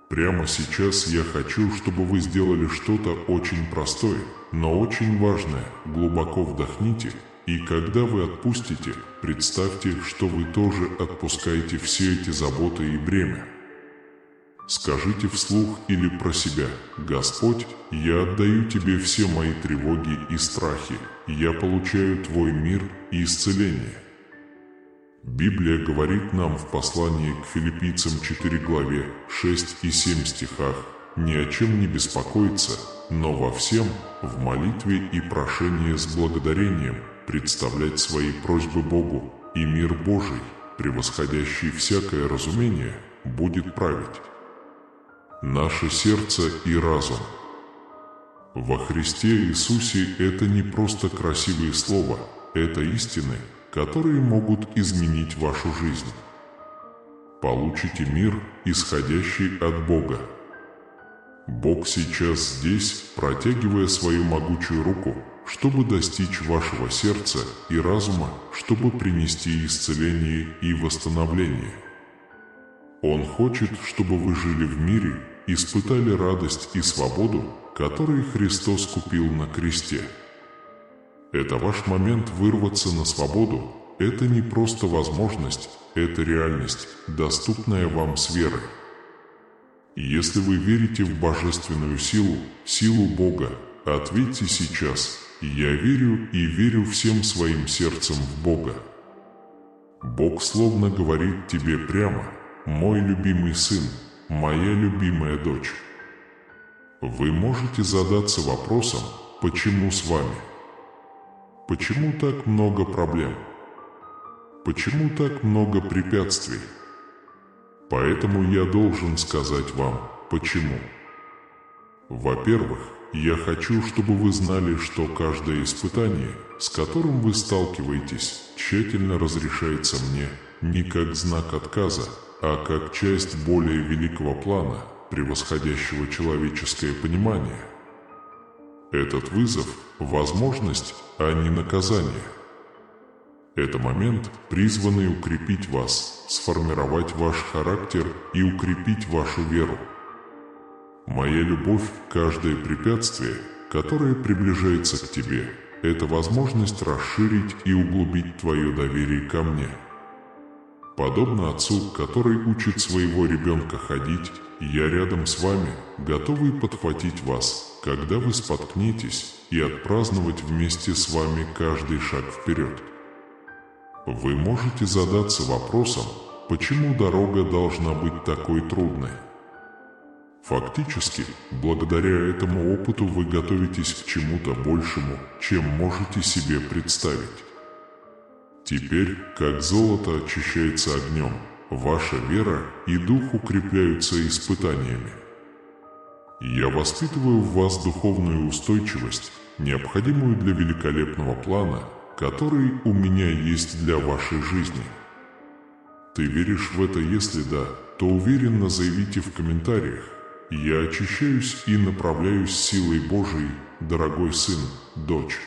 Прямо сейчас я хочу, чтобы вы сделали что-то очень простое, но очень важное. Глубоко вдохните, и когда вы отпустите, представьте, что вы тоже отпускаете все эти заботы и бремя. Скажите вслух или про себя: «Господь, я отдаю Тебе все мои тревоги и страхи, я получаю Твой мир и исцеление». Библия говорит нам в послании к Филиппийцам 4 главе 6 и 7 стихах: «Ни о чем не беспокоиться, но во всем, в молитве и прошении с благодарением, представлять свои просьбы Богу, и мир Божий, превосходящий всякое разумение, будет править наше сердце и разум». Во Христе Иисусе это не просто красивые слова, это истины, которые могут изменить вашу жизнь. Получите мир, исходящий от Бога. Бог сейчас здесь, протягивая свою могучую руку, чтобы достичь вашего сердца и разума, чтобы принести исцеление и восстановление. Он хочет, чтобы вы жили в мире, испытали радость и свободу, которые Христос купил на кресте. Это ваш момент вырваться на свободу. Это не просто возможность, это реальность, доступная вам с верой. Если вы верите в божественную силу, силу Бога, ответьте сейчас: «Я верю и верю всем своим сердцем в Бога». Бог словно говорит тебе прямо: «Мой любимый сын, моя любимая дочь». Вы можете задаться вопросом: почему с вами? Почему так много проблем? Почему так много препятствий? Поэтому я должен сказать вам, почему. Во-первых, я хочу, чтобы вы знали, что каждое испытание, с которым вы сталкиваетесь, тщательно разрешается мне не как знак отказа, а как часть более великого плана, превосходящего человеческое понимание. Этот вызов – возможность, а не наказание. Это момент, призванный укрепить вас, сформировать ваш характер и укрепить вашу веру. Моя любовь, каждое препятствие, которое приближается к тебе, это возможность расширить и углубить твое доверие ко мне. Подобно отцу, который учит своего ребенка ходить, я рядом с вами, готовый подхватить вас, когда вы споткнетесь, и отпраздновать вместе с вами каждый шаг вперед. Вы можете задаться вопросом, почему дорога должна быть такой трудной? Фактически, благодаря этому опыту вы готовитесь к чему-то большему, чем можете себе представить. Теперь, как золото очищается огнем, ваша вера и дух укрепляются испытаниями. Я воспитываю в вас духовную устойчивость, необходимую для великолепного плана, который у меня есть для вашей жизни. Ты веришь в это? Если да, то уверенно заявите в комментариях. Я очищаюсь и направляюсь силой Божией, дорогой сын, дочь.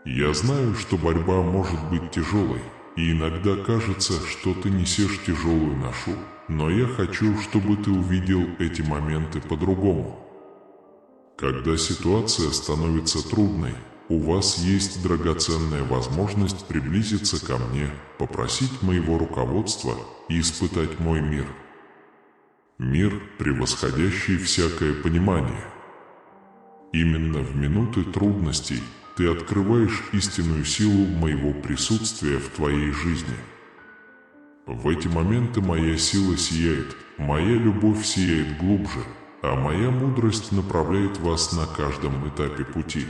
Я знаю, что борьба может быть тяжелой, и иногда кажется, что ты несешь тяжелую ношу, но я хочу, чтобы ты увидел эти моменты по-другому. Когда ситуация становится трудной, у вас есть драгоценная возможность приблизиться ко мне, попросить моего руководства и испытать мой мир. Мир, превосходящий всякое понимание. Именно в минуты трудностей ты открываешь истинную силу моего присутствия в твоей жизни. В эти моменты моя сила сияет, моя любовь сияет глубже, а моя мудрость направляет вас на каждом этапе пути.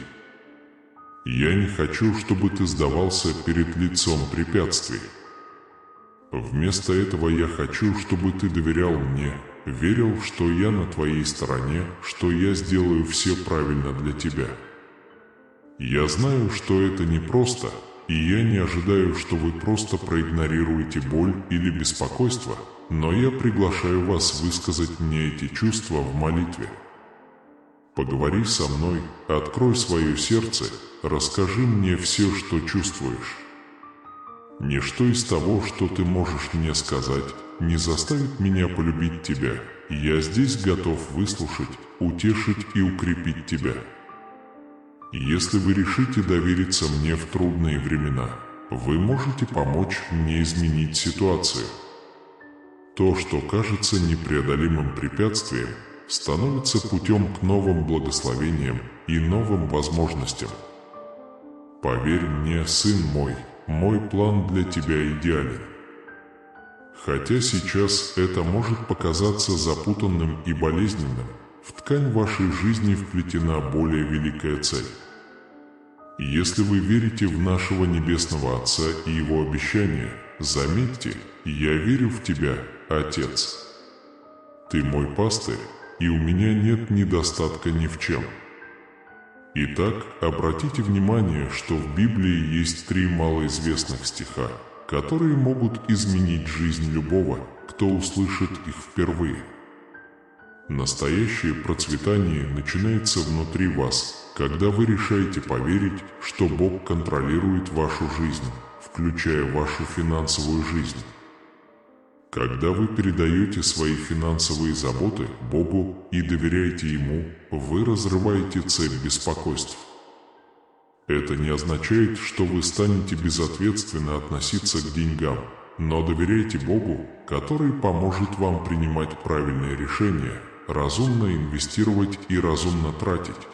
Я не хочу, чтобы ты сдавался перед лицом препятствий. Вместо этого я хочу, чтобы ты доверял мне, верил, что я на твоей стороне, что я сделаю все правильно для тебя. Я знаю, что это непросто, и я не ожидаю, что вы просто проигнорируете боль или беспокойство, но я приглашаю вас высказать мне эти чувства в молитве. Поговори со мной, открой свое сердце, расскажи мне все, что чувствуешь. Ничто из того, что ты можешь мне сказать, не заставит меня полюбить тебя. Я здесь готов выслушать, утешить и укрепить тебя. Если вы решите довериться мне в трудные времена, вы можете помочь мне изменить ситуацию. То, что кажется непреодолимым препятствием, становится путем к новым благословениям и новым возможностям. Поверь мне, сын мой план для тебя идеален. Хотя сейчас это может показаться запутанным и болезненным, в ткань вашей жизни вплетена более великая цель. Если вы верите в нашего Небесного Отца и Его обещания, заметьте, я верю в тебя, Отец. Ты мой пастырь, и у меня нет недостатка ни в чем. Итак, обратите внимание, что в Библии есть 3 малоизвестных стиха, которые могут изменить жизнь любого, кто услышит их впервые. Настоящее процветание начинается внутри вас, когда вы решаете поверить, что Бог контролирует вашу жизнь, включая вашу финансовую жизнь. Когда вы передаете свои финансовые заботы Богу и доверяете Ему, вы разрываете цепь беспокойств. Это не означает, что вы станете безответственно относиться к деньгам, но доверяйте Богу, который поможет вам принимать правильные решения, разумно инвестировать и разумно тратить.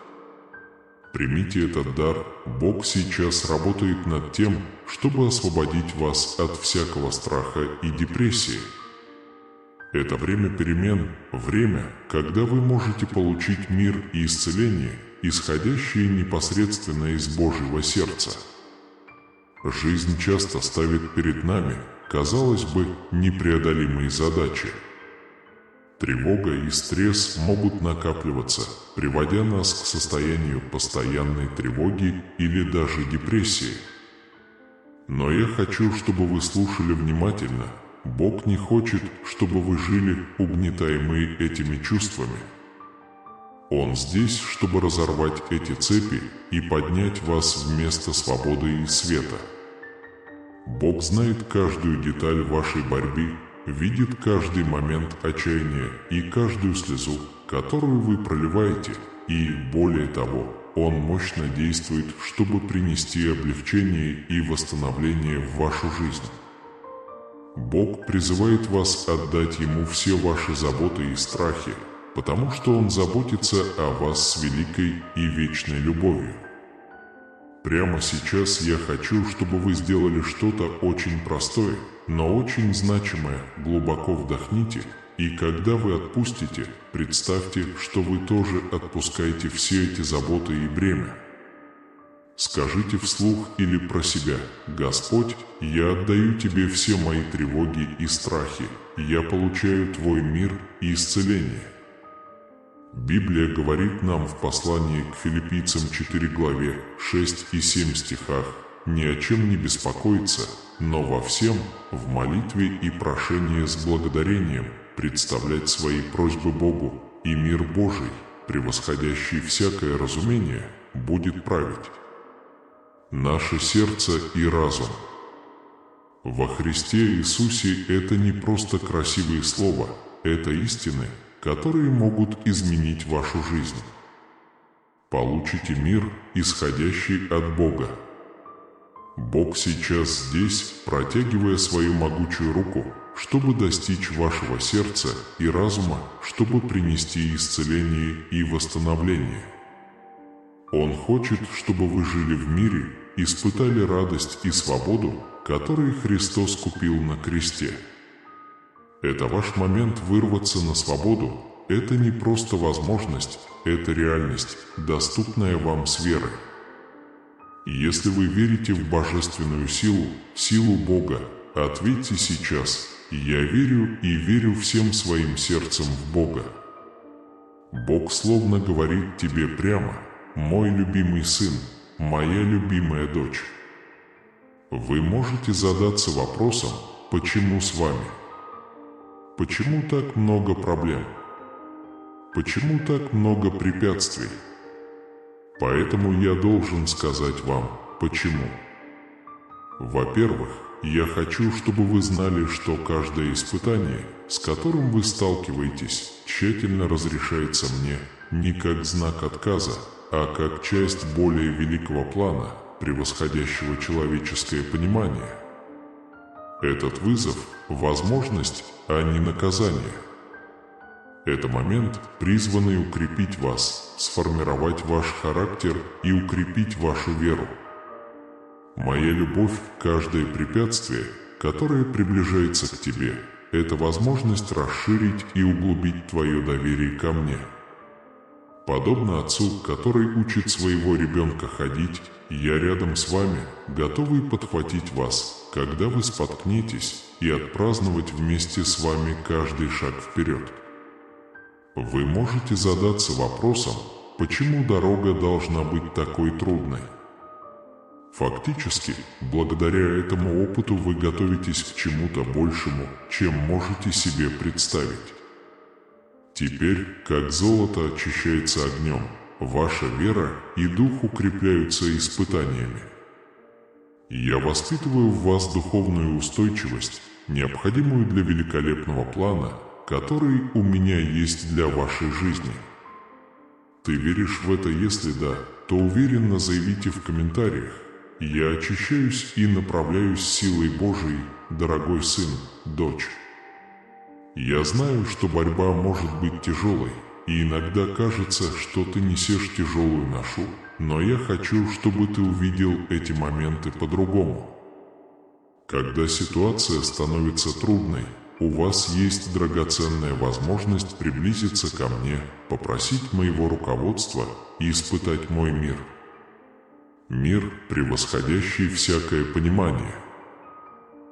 Примите этот дар, Бог сейчас работает над тем, чтобы освободить вас от всякого страха и депрессии. Это время перемен, время, когда вы можете получить мир и исцеление, исходящие непосредственно из Божьего сердца. Жизнь часто ставит перед нами, казалось бы, непреодолимые задачи. Тревога и стресс могут накапливаться, приводя нас к состоянию постоянной тревоги или даже депрессии. Но я хочу, чтобы вы слушали внимательно. Бог не хочет, чтобы вы жили, угнетаемые этими чувствами. Он здесь, чтобы разорвать эти цепи и поднять вас в место свободы и света. Бог знает каждую деталь вашей борьбы, видит каждый момент отчаяния и каждую слезу, которую вы проливаете, и, более того, Он мощно действует, чтобы принести облегчение и восстановление в вашу жизнь. Бог призывает вас отдать Ему все ваши заботы и страхи, потому что Он заботится о вас с великой и вечной любовью. Прямо сейчас я хочу, чтобы вы сделали что-то очень простое, но очень значимое. Глубоко вдохните, и когда вы отпустите, представьте, что вы тоже отпускаете все эти заботы и бремя. Скажите вслух или про себя: «Господь, я отдаю Тебе все мои тревоги и страхи, я получаю Твой мир и исцеление». Библия говорит нам в послании к Филиппийцам 4 главе 6 и 7 стихах ни о чем не беспокоиться, но во всем, в молитве и прошении с благодарением, представлять свои просьбы Богу, и мир Божий, превосходящий всякое разумение, будет править наше сердце и разум. Во Христе Иисусе это не просто красивые слова, это истины, которые могут изменить вашу жизнь. Получите мир, исходящий от Бога. Бог сейчас здесь, протягивая свою могучую руку, чтобы достичь вашего сердца и разума, чтобы принести исцеление и восстановление. Он хочет, чтобы вы жили в мире, испытали радость и свободу, которые Христос купил на кресте. Это ваш момент вырваться на свободу. Это не просто возможность, это реальность, доступная вам с верой. Если вы верите в божественную силу, силу Бога, ответьте сейчас: «Я верю и верю всем своим сердцем в Бога». Бог словно говорит тебе прямо: «Мой любимый сын, моя любимая дочь». Вы можете задаться вопросом: почему с вами? Почему так много проблем? Почему так много препятствий? Поэтому я должен сказать вам, почему. Во-первых, я хочу, чтобы вы знали, что каждое испытание, с которым вы сталкиваетесь, тщательно разрешается мне не как знак отказа, а как часть более великого плана, превосходящего человеческое понимание. Этот вызов – возможность, а не наказание. Это момент, призванный укрепить вас, сформировать ваш характер и укрепить вашу веру. Моя любовь, каждое препятствие, которое приближается к тебе, это возможность расширить и углубить твое доверие ко мне. Подобно отцу, который учит своего ребенка ходить, я рядом с вами, готовый подхватить вас, когда вы споткнетесь, и отпраздновать вместе с вами каждый шаг вперед. Вы можете задаться вопросом, почему дорога должна быть такой трудной? Фактически, благодаря этому опыту вы готовитесь к чему-то большему, чем можете себе представить. Теперь, как золото очищается огнем, ваша вера и дух укрепляются испытаниями. Я воспитываю в вас духовную устойчивость, необходимую для великолепного плана, который у меня есть для вашей жизни. Ты веришь в это? Если да, то уверенно заявите в комментариях: «Я очищаюсь и направляюсь силой Божией, дорогой сын, дочь». Я знаю, что борьба может быть тяжелой, и иногда кажется, что ты несешь тяжелую ношу, но я хочу, чтобы ты увидел эти моменты по-другому. Когда ситуация становится трудной, у вас есть драгоценная возможность приблизиться ко мне, попросить моего руководства и испытать мой мир. Мир, превосходящий всякое понимание.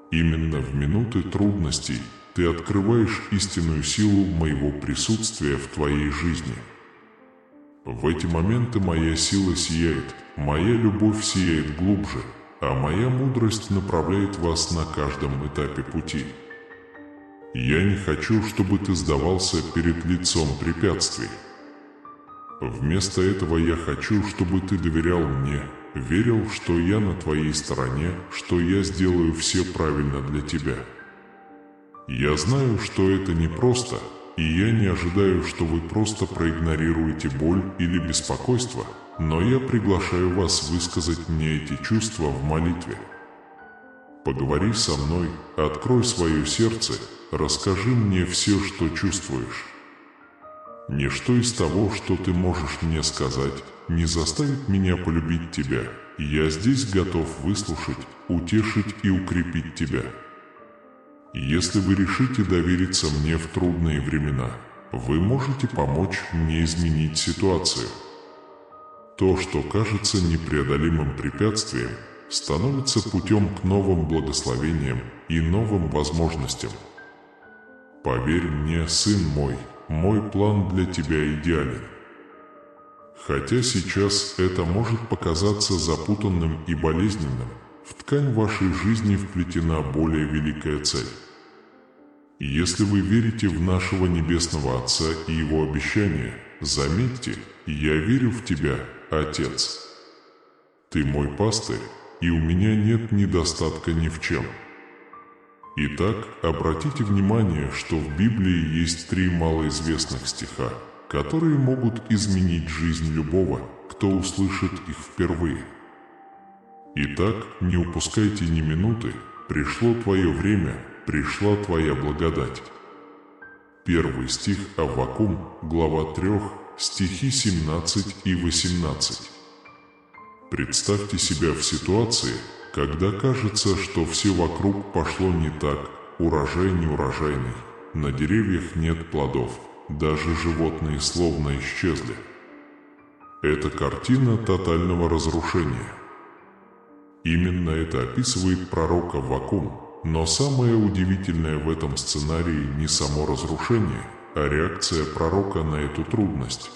Именно в минуты трудностей ты открываешь истинную силу моего присутствия в твоей жизни. В эти моменты моя сила сияет, моя любовь сияет глубже, а моя мудрость направляет вас на каждом этапе пути. Я не хочу, чтобы ты сдавался перед лицом препятствий. Вместо этого я хочу, чтобы ты доверял мне, верил, что я на твоей стороне, что я сделаю все правильно для тебя. Я знаю, что это непросто, и я не ожидаю, что вы просто проигнорируете боль или беспокойство, но я приглашаю вас высказать мне эти чувства в молитве. Поговори со мной, открой свое сердце, расскажи мне все, что чувствуешь. Ничто из того, что ты можешь мне сказать, не заставит меня полюбить тебя. Я здесь готов выслушать, утешить и укрепить тебя. Если вы решите довериться мне в трудные времена, вы можете помочь мне изменить ситуацию. То, что кажется непреодолимым препятствием, становится путем к новым благословениям и новым возможностям. Поверь мне, сын мой, мой план для тебя идеален. Хотя сейчас это может показаться запутанным и болезненным, в ткань вашей жизни вплетена более великая цель. И если вы верите в нашего Небесного Отца и Его обещания, заметьте, я верю в тебя, Отец. Ты мой пастырь, и у меня нет недостатка ни в чем. Итак, обратите внимание, что в Библии есть 3 малоизвестных стиха, которые могут изменить жизнь любого, кто услышит их впервые. Итак, не упускайте ни минуты, пришло твое время, пришла твоя благодать. Первый стих Аввакум, глава 3, стихи 17 и 18. Представьте себя в ситуации, когда кажется, что все вокруг пошло не так, урожай неурожайный, на деревьях нет плодов, даже животные словно исчезли. Это картина тотального разрушения. Именно это описывает пророк Аввакум, но самое удивительное в этом сценарии не само разрушение, а реакция пророка на эту трудность.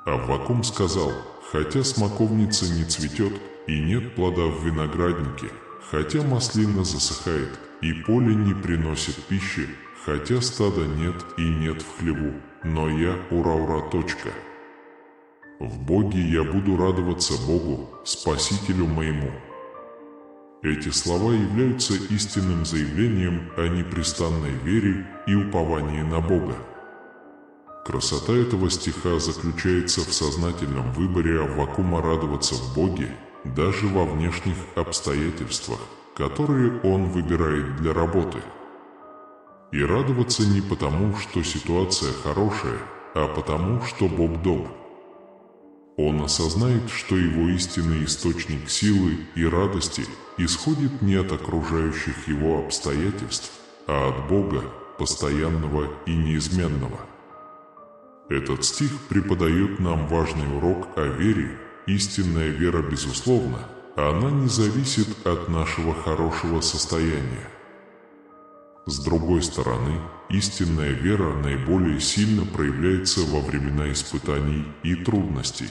Аввакум сказал: «Хотя смоковница не цветет, и нет плода в винограднике, хотя маслина засыхает, и поле не приносит пищи, хотя стада нет и нет в хлеву, но я ура-ура. В Боге я буду радоваться Богу, Спасителю моему». Эти слова являются истинным заявлением о непрестанной вере и уповании на Бога. Красота этого стиха заключается в сознательном выборе Аввакума радоваться в Боге даже во внешних обстоятельствах, которые он выбирает для работы. И радоваться не потому, что ситуация хорошая, а потому, что Бог добр. Он осознает, что его истинный источник силы и радости исходит не от окружающих его обстоятельств, а от Бога, постоянного и неизменного. Этот стих преподает нам важный урок о вере. Истинная вера, безусловно, она не зависит от нашего хорошего состояния. С другой стороны, истинная вера наиболее сильно проявляется во времена испытаний и трудностей.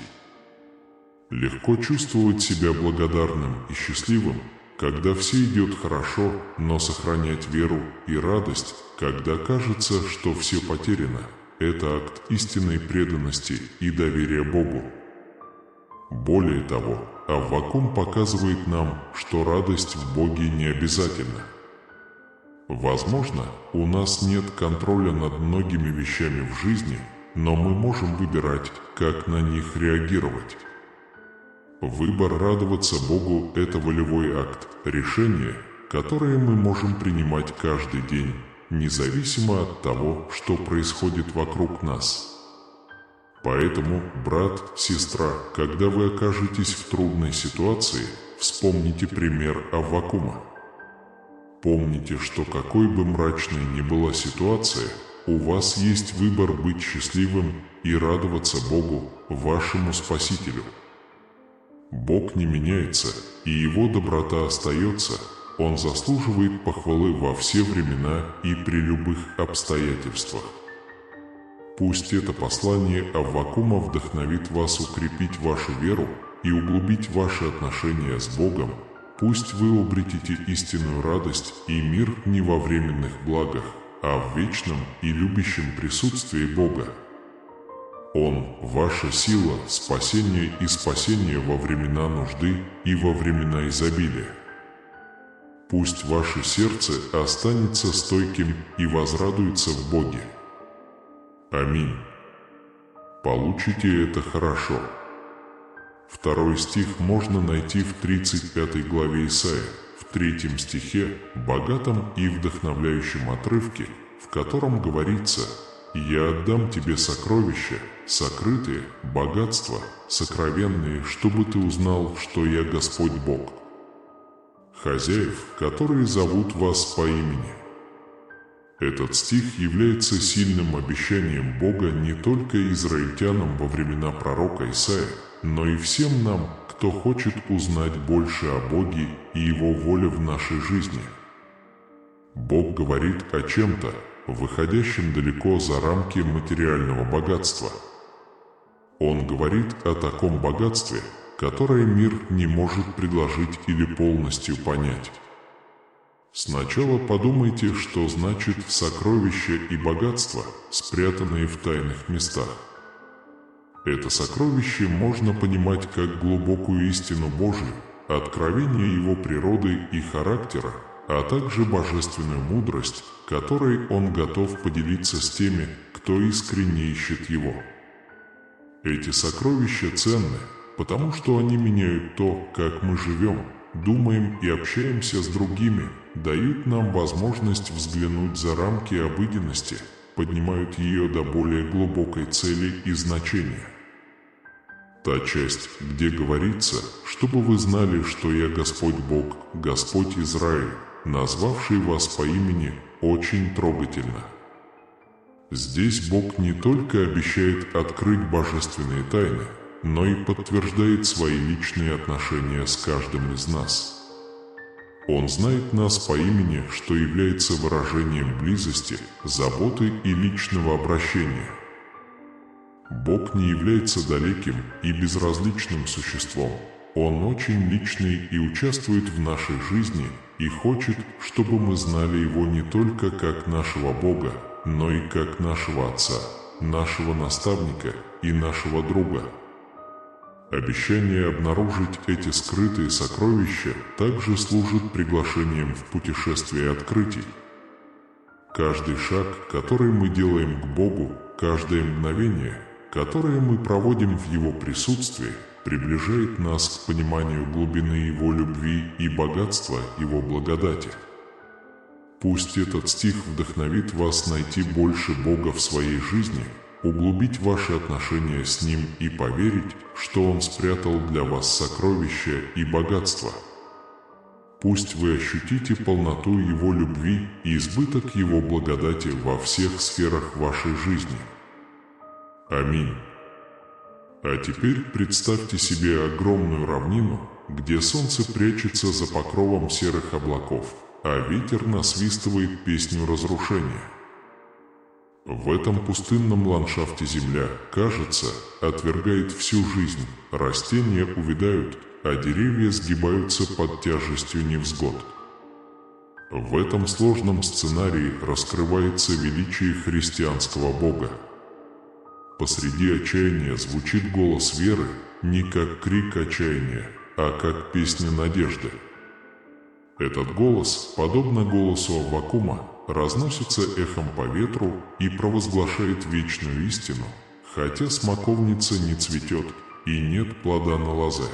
Легко чувствовать себя благодарным и счастливым, когда все идет хорошо, но сохранять веру и радость, когда кажется, что все потеряно, это акт истинной преданности и доверия Богу. Более того, Аввакум показывает нам, что радость в Боге не обязательна. Возможно, у нас нет контроля над многими вещами в жизни, но мы можем выбирать, как на них реагировать. Выбор радоваться Богу – это волевой акт, решение, которое мы можем принимать каждый день, независимо от того, что происходит вокруг нас. Поэтому, брат, сестра, когда вы окажетесь в трудной ситуации, вспомните пример Аввакума. Помните, что какой бы мрачной ни была ситуация, у вас есть выбор быть счастливым и радоваться Богу, вашему Спасителю. Бог не меняется, и Его доброта остается, Он заслуживает похвалы во все времена и при любых обстоятельствах. Пусть это послание Аввакума вдохновит вас укрепить вашу веру и углубить ваши отношения с Богом. Пусть вы обретете истинную радость и мир не во временных благах, а в вечном и любящем присутствии Бога. Он – ваша сила, спасение и спасение во времена нужды и во времена изобилия. Пусть ваше сердце останется стойким и возрадуется в Боге. Аминь. Получите это хорошо. Второй стих можно найти в 35 главе Исаия, в 3 стихе, богатом и вдохновляющем отрывке, в котором говорится: «Я отдам тебе сокровища, сокрытые, богатства, сокровенные, чтобы ты узнал, что я Господь Бог». Хозяев, которые зовут вас по имени. Этот стих является сильным обещанием Бога не только израильтянам во времена пророка Исаия, но и всем нам, кто хочет узнать больше о Боге и Его воле в нашей жизни. Бог говорит о чем-то, выходящим далеко за рамки материального богатства. Он говорит о таком богатстве, которое мир не может предложить или полностью понять. Сначала подумайте, что значит сокровища и богатства, спрятанные в тайных местах. Это сокровище можно понимать как глубокую истину Божию, откровение Его природы и характера, а также божественную мудрость, которой Он готов поделиться с теми, кто искренне ищет Его. Эти сокровища ценны, потому что они меняют то, как мы живем, думаем и общаемся с другими, дают нам возможность взглянуть за рамки обыденности, поднимают ее до более глубокой цели и значения. Та часть, где говорится, чтобы вы знали, что я Господь Бог, Господь Израиль, назвавший вас по имени, очень трогательна. Здесь Бог не только обещает открыть божественные тайны, но и подтверждает свои личные отношения с каждым из нас. Он знает нас по имени, что является выражением близости, заботы и личного обращения. Бог не является далеким и безразличным существом. Он очень личный и участвует в нашей жизни и хочет, чтобы мы знали Его не только как нашего Бога, но и как нашего Отца, нашего наставника и нашего друга. Обещание обнаружить эти скрытые сокровища также служит приглашением в путешествие открытий. Каждый шаг, который мы делаем к Богу, каждое мгновение, которое мы проводим в Его присутствии, приближает нас к пониманию глубины Его любви и богатства Его благодати. Пусть этот стих вдохновит вас найти больше Бога в своей жизни, углубить ваши отношения с Ним и поверить, что Он спрятал для вас сокровища и богатства. Пусть вы ощутите полноту Его любви и избыток Его благодати во всех сферах вашей жизни. Аминь. А теперь представьте себе огромную равнину, где солнце прячется за покровом серых облаков, а ветер насвистывает песню разрушения. В этом пустынном ландшафте земля, кажется, отвергает всю жизнь, растения увядают, а деревья сгибаются под тяжестью невзгод. В этом сложном сценарии раскрывается величие христианского Бога. Посреди отчаяния звучит голос веры не как крик отчаяния, а как песня надежды. Этот голос, подобно голосу Аввакума, разносится эхом по ветру и провозглашает вечную истину, хотя смоковница не цветет и нет плода на лозе.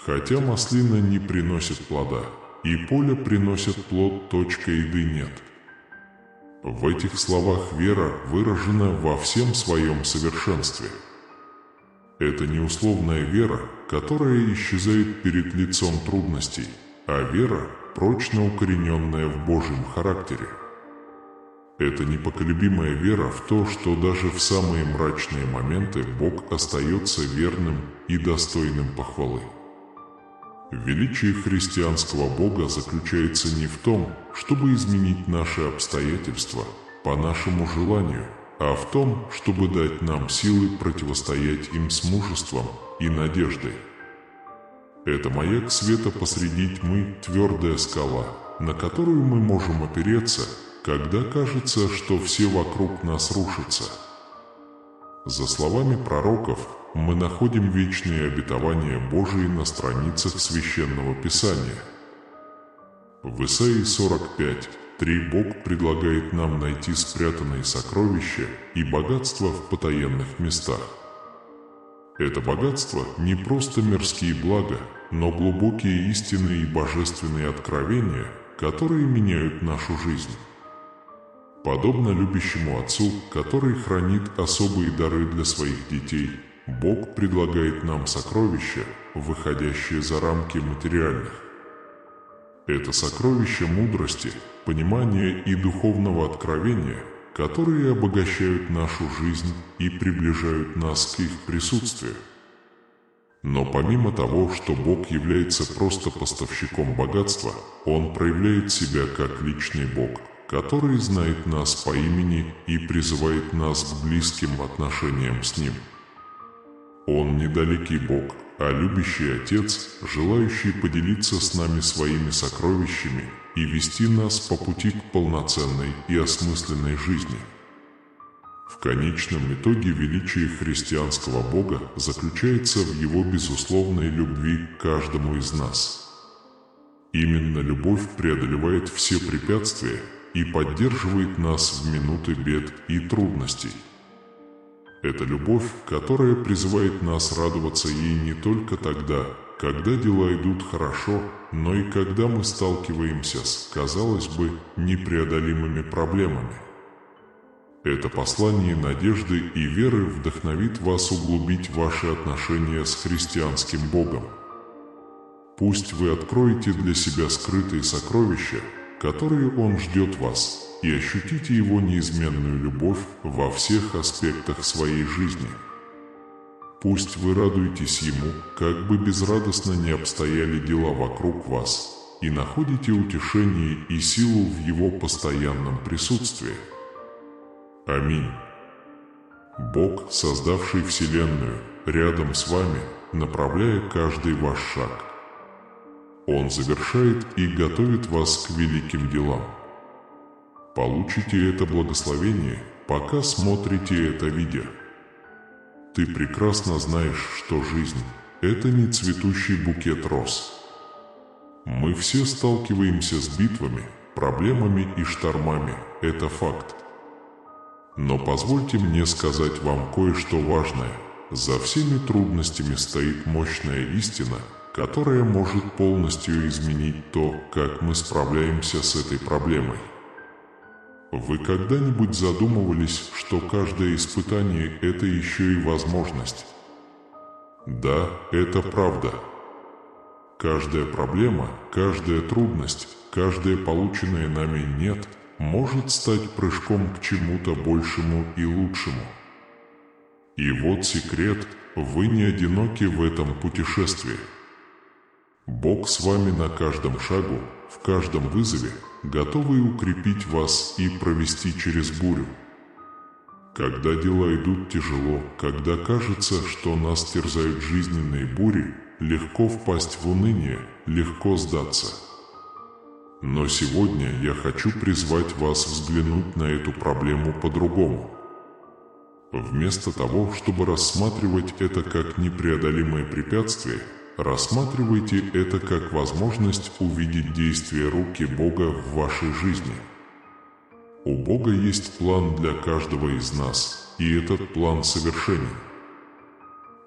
Хотя маслина не приносит плода, и поле приносит плод, еды нет. В этих словах вера выражена во всем своем совершенстве. Это не условная вера, которая исчезает перед лицом трудностей, а вера, прочно укорененная в Божьем характере. Это непоколебимая вера в то, что даже в самые мрачные моменты Бог остается верным и достойным похвалы. Величие христианского Бога заключается не в том, чтобы изменить наши обстоятельства по нашему желанию, а в том, чтобы дать нам силы противостоять им с мужеством и надеждой. Это маяк света посреди тьмы, твердая скала, на которую мы можем опереться, когда кажется, что все вокруг нас рушится. За словами пророков, мы находим вечные обетования Божии на страницах Священного Писания. В Исаии 45:3 Бог предлагает нам найти спрятанные сокровища и богатства в потаенных местах. Это богатство не просто мирские блага, но глубокие истины и божественные откровения, которые меняют нашу жизнь. Подобно любящему отцу, который хранит особые дары для своих детей, Бог предлагает нам сокровища, выходящие за рамки материальных. Это сокровища мудрости, понимания и духовного откровения, которые обогащают нашу жизнь и приближают нас к их присутствию. Но помимо того, что Бог является просто поставщиком богатства, Он проявляет себя как личный Бог, который знает нас по имени и призывает нас к близким отношениям с Ним. Он недалекий Бог, а любящий Отец, желающий поделиться с нами своими сокровищами и вести нас по пути к полноценной и осмысленной жизни. В конечном итоге величие христианского Бога заключается в Его безусловной любви к каждому из нас. Именно любовь преодолевает все препятствия и поддерживает нас в минуты бед и трудностей. Это любовь, которая призывает нас радоваться ей не только тогда, когда дела идут хорошо, но и когда мы сталкиваемся с, казалось бы, непреодолимыми проблемами. Это послание надежды и веры вдохновит вас углубить ваши отношения с христианским Богом. Пусть вы откроете для себя скрытые сокровища, которые Он ждет вас, и ощутите Его неизменную любовь во всех аспектах своей жизни. Пусть вы радуетесь Ему, как бы безрадостно ни обстояли дела вокруг вас, и находите утешение и силу в Его постоянном присутствии. Аминь. Бог, создавший Вселенную, рядом с вами, направляя каждый ваш шаг. Он завершает и готовит вас к великим делам. Получите это благословение, пока смотрите это видео. Ты прекрасно знаешь, что жизнь – это не цветущий букет роз. Мы все сталкиваемся с битвами, проблемами и штормами, это факт. Но позвольте мне сказать вам кое-что важное. За всеми трудностями стоит мощная истина, которая может полностью изменить то, как мы справляемся с этой проблемой. Вы когда-нибудь задумывались, что каждое испытание – это еще и возможность? Да, это правда. Каждая проблема, каждая трудность, каждое полученное нами «нет» может стать прыжком к чему-то большему и лучшему. И вот секрет – вы не одиноки в этом путешествии. Бог с вами на каждом шагу, в каждом вызове, готовый укрепить вас и провести через бурю. Когда дела идут тяжело, когда кажется, что нас терзают жизненные бури, легко впасть в уныние, легко сдаться. Но сегодня я хочу призвать вас взглянуть на эту проблему по-другому. Вместо того, чтобы рассматривать это как непреодолимое препятствие, рассматривайте это как возможность увидеть действие руки Бога в вашей жизни. У Бога есть план для каждого из нас, и этот план совершенен.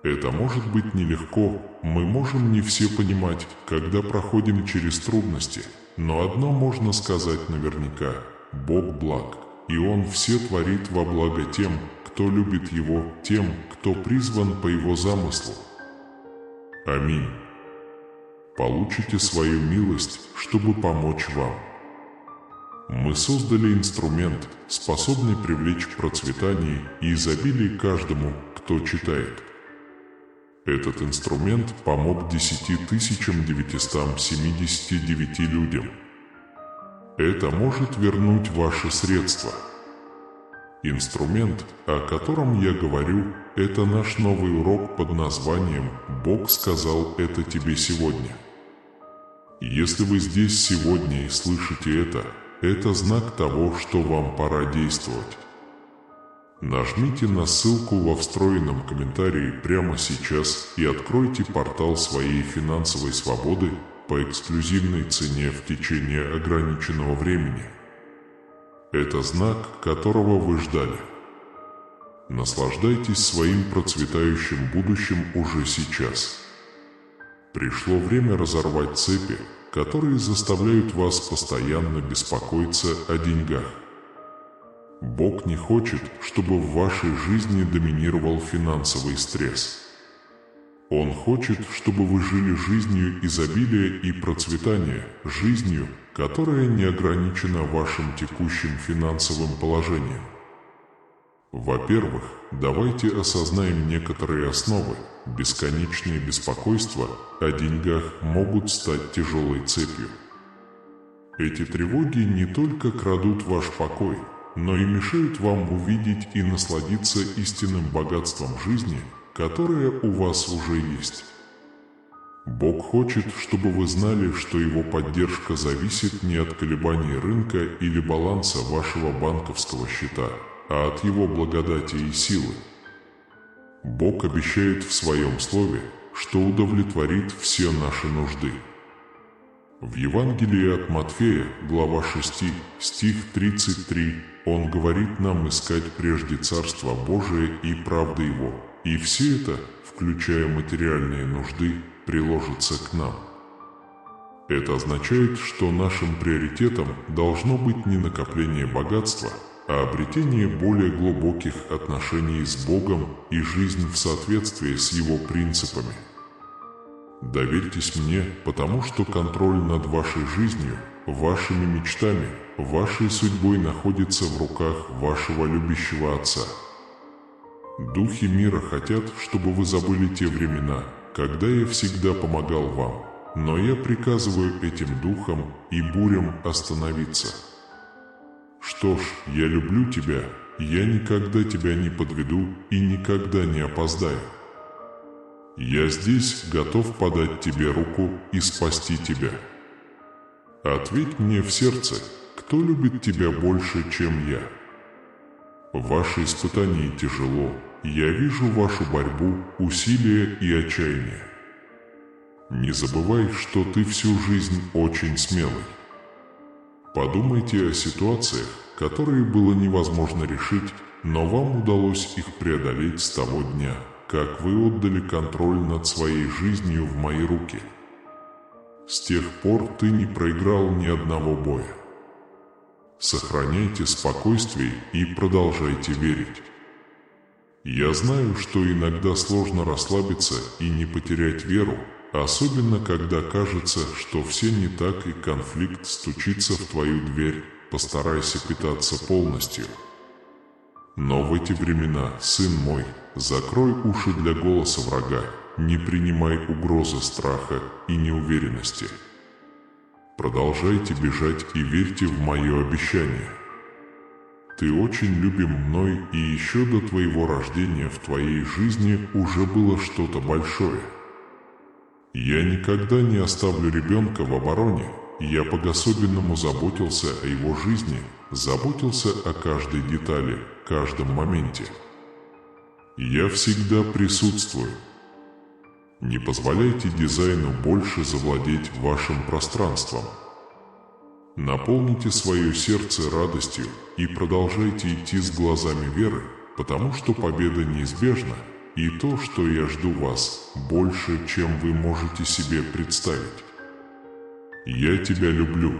Это может быть нелегко, мы можем не все понимать, когда проходим через трудности, но одно можно сказать наверняка – Бог благ, и Он все творит во благо тем, кто любит Его, тем, кто призван по Его замыслу. Аминь. Получите свою милость, чтобы помочь вам. Мы создали инструмент, способный привлечь процветание и изобилие каждому, кто читает. Этот инструмент помог 10 979 людям. Это может вернуть ваши средства. Инструмент, о котором я говорю, это наш новый урок под названием «Бог сказал это тебе сегодня». Если вы здесь сегодня и слышите это знак того, что вам пора действовать. Нажмите на ссылку во встроенном комментарии прямо сейчас и откройте портал своей финансовой свободы по эксклюзивной цене в течение ограниченного времени. Это знак, которого вы ждали. Наслаждайтесь своим процветающим будущим уже сейчас. Пришло время разорвать цепи, которые заставляют вас постоянно беспокоиться о деньгах. Бог не хочет, чтобы в вашей жизни доминировал финансовый стресс. Он хочет, чтобы вы жили жизнью изобилия и процветания, жизнью, которая не ограничена вашим текущим финансовым положением. Во-первых, давайте осознаем некоторые основы. Бесконечные беспокойства о деньгах могут стать тяжелой цепью. Эти тревоги не только крадут ваш покой, но и мешают вам увидеть и насладиться истинным богатством жизни, которое у вас уже есть. Бог хочет, чтобы вы знали, что Его поддержка зависит не от колебаний рынка или баланса вашего банковского счета, а от Его благодати и силы. Бог обещает в Своем Слове, что удовлетворит все наши нужды. В Евангелии от Матфея, глава 6, стих 33, Он говорит нам искать прежде Царство Божие и правды Его, и все это, включая материальные нужды, приложится к нам. Это означает, что нашим приоритетом должно быть не накопление богатства, а обретение более глубоких отношений с Богом и жизнь в соответствии с Его принципами. Доверьтесь мне, потому что контроль над вашей жизнью, вашими мечтами, вашей судьбой находится в руках вашего любящего Отца. Духи мира хотят, чтобы вы забыли те времена, когда я всегда помогал вам, но я приказываю этим духам и бурям остановиться. Что ж, я люблю тебя, я никогда тебя не подведу и никогда не опоздаю. Я здесь готов подать тебе руку и спасти тебя. Ответь мне в сердце, кто любит тебя больше, чем я. Ваше испытание тяжело, я вижу вашу борьбу, усилия и отчаяние. Не забывай, что ты всю жизнь очень смелый. Подумайте о ситуациях, которые было невозможно решить, но вам удалось их преодолеть с того дня, как вы отдали контроль над своей жизнью в мои руки. С тех пор ты не проиграл ни одного боя. Сохраняйте спокойствие и продолжайте верить. Я знаю, что иногда сложно расслабиться и не потерять веру, особенно когда кажется, что все не так и конфликт стучится в твою дверь, постарайся питаться полностью. Но в эти времена, сын мой, закрой уши для голоса врага, не принимай угрозы страха и неуверенности. Продолжайте бежать и верьте в мое обещание. Ты очень любим мной, и еще до твоего рождения в твоей жизни уже было что-то большое. Я никогда не оставлю ребенка в обороне, я по-особенному заботился о его жизни, заботился о каждой детали, каждом моменте. Я всегда присутствую. Не позволяйте дизайну больше завладеть вашим пространством. Наполните свое сердце радостью и продолжайте идти с глазами веры, потому что победа неизбежна, и то, что я жду вас, больше, чем вы можете себе представить. Я тебя люблю.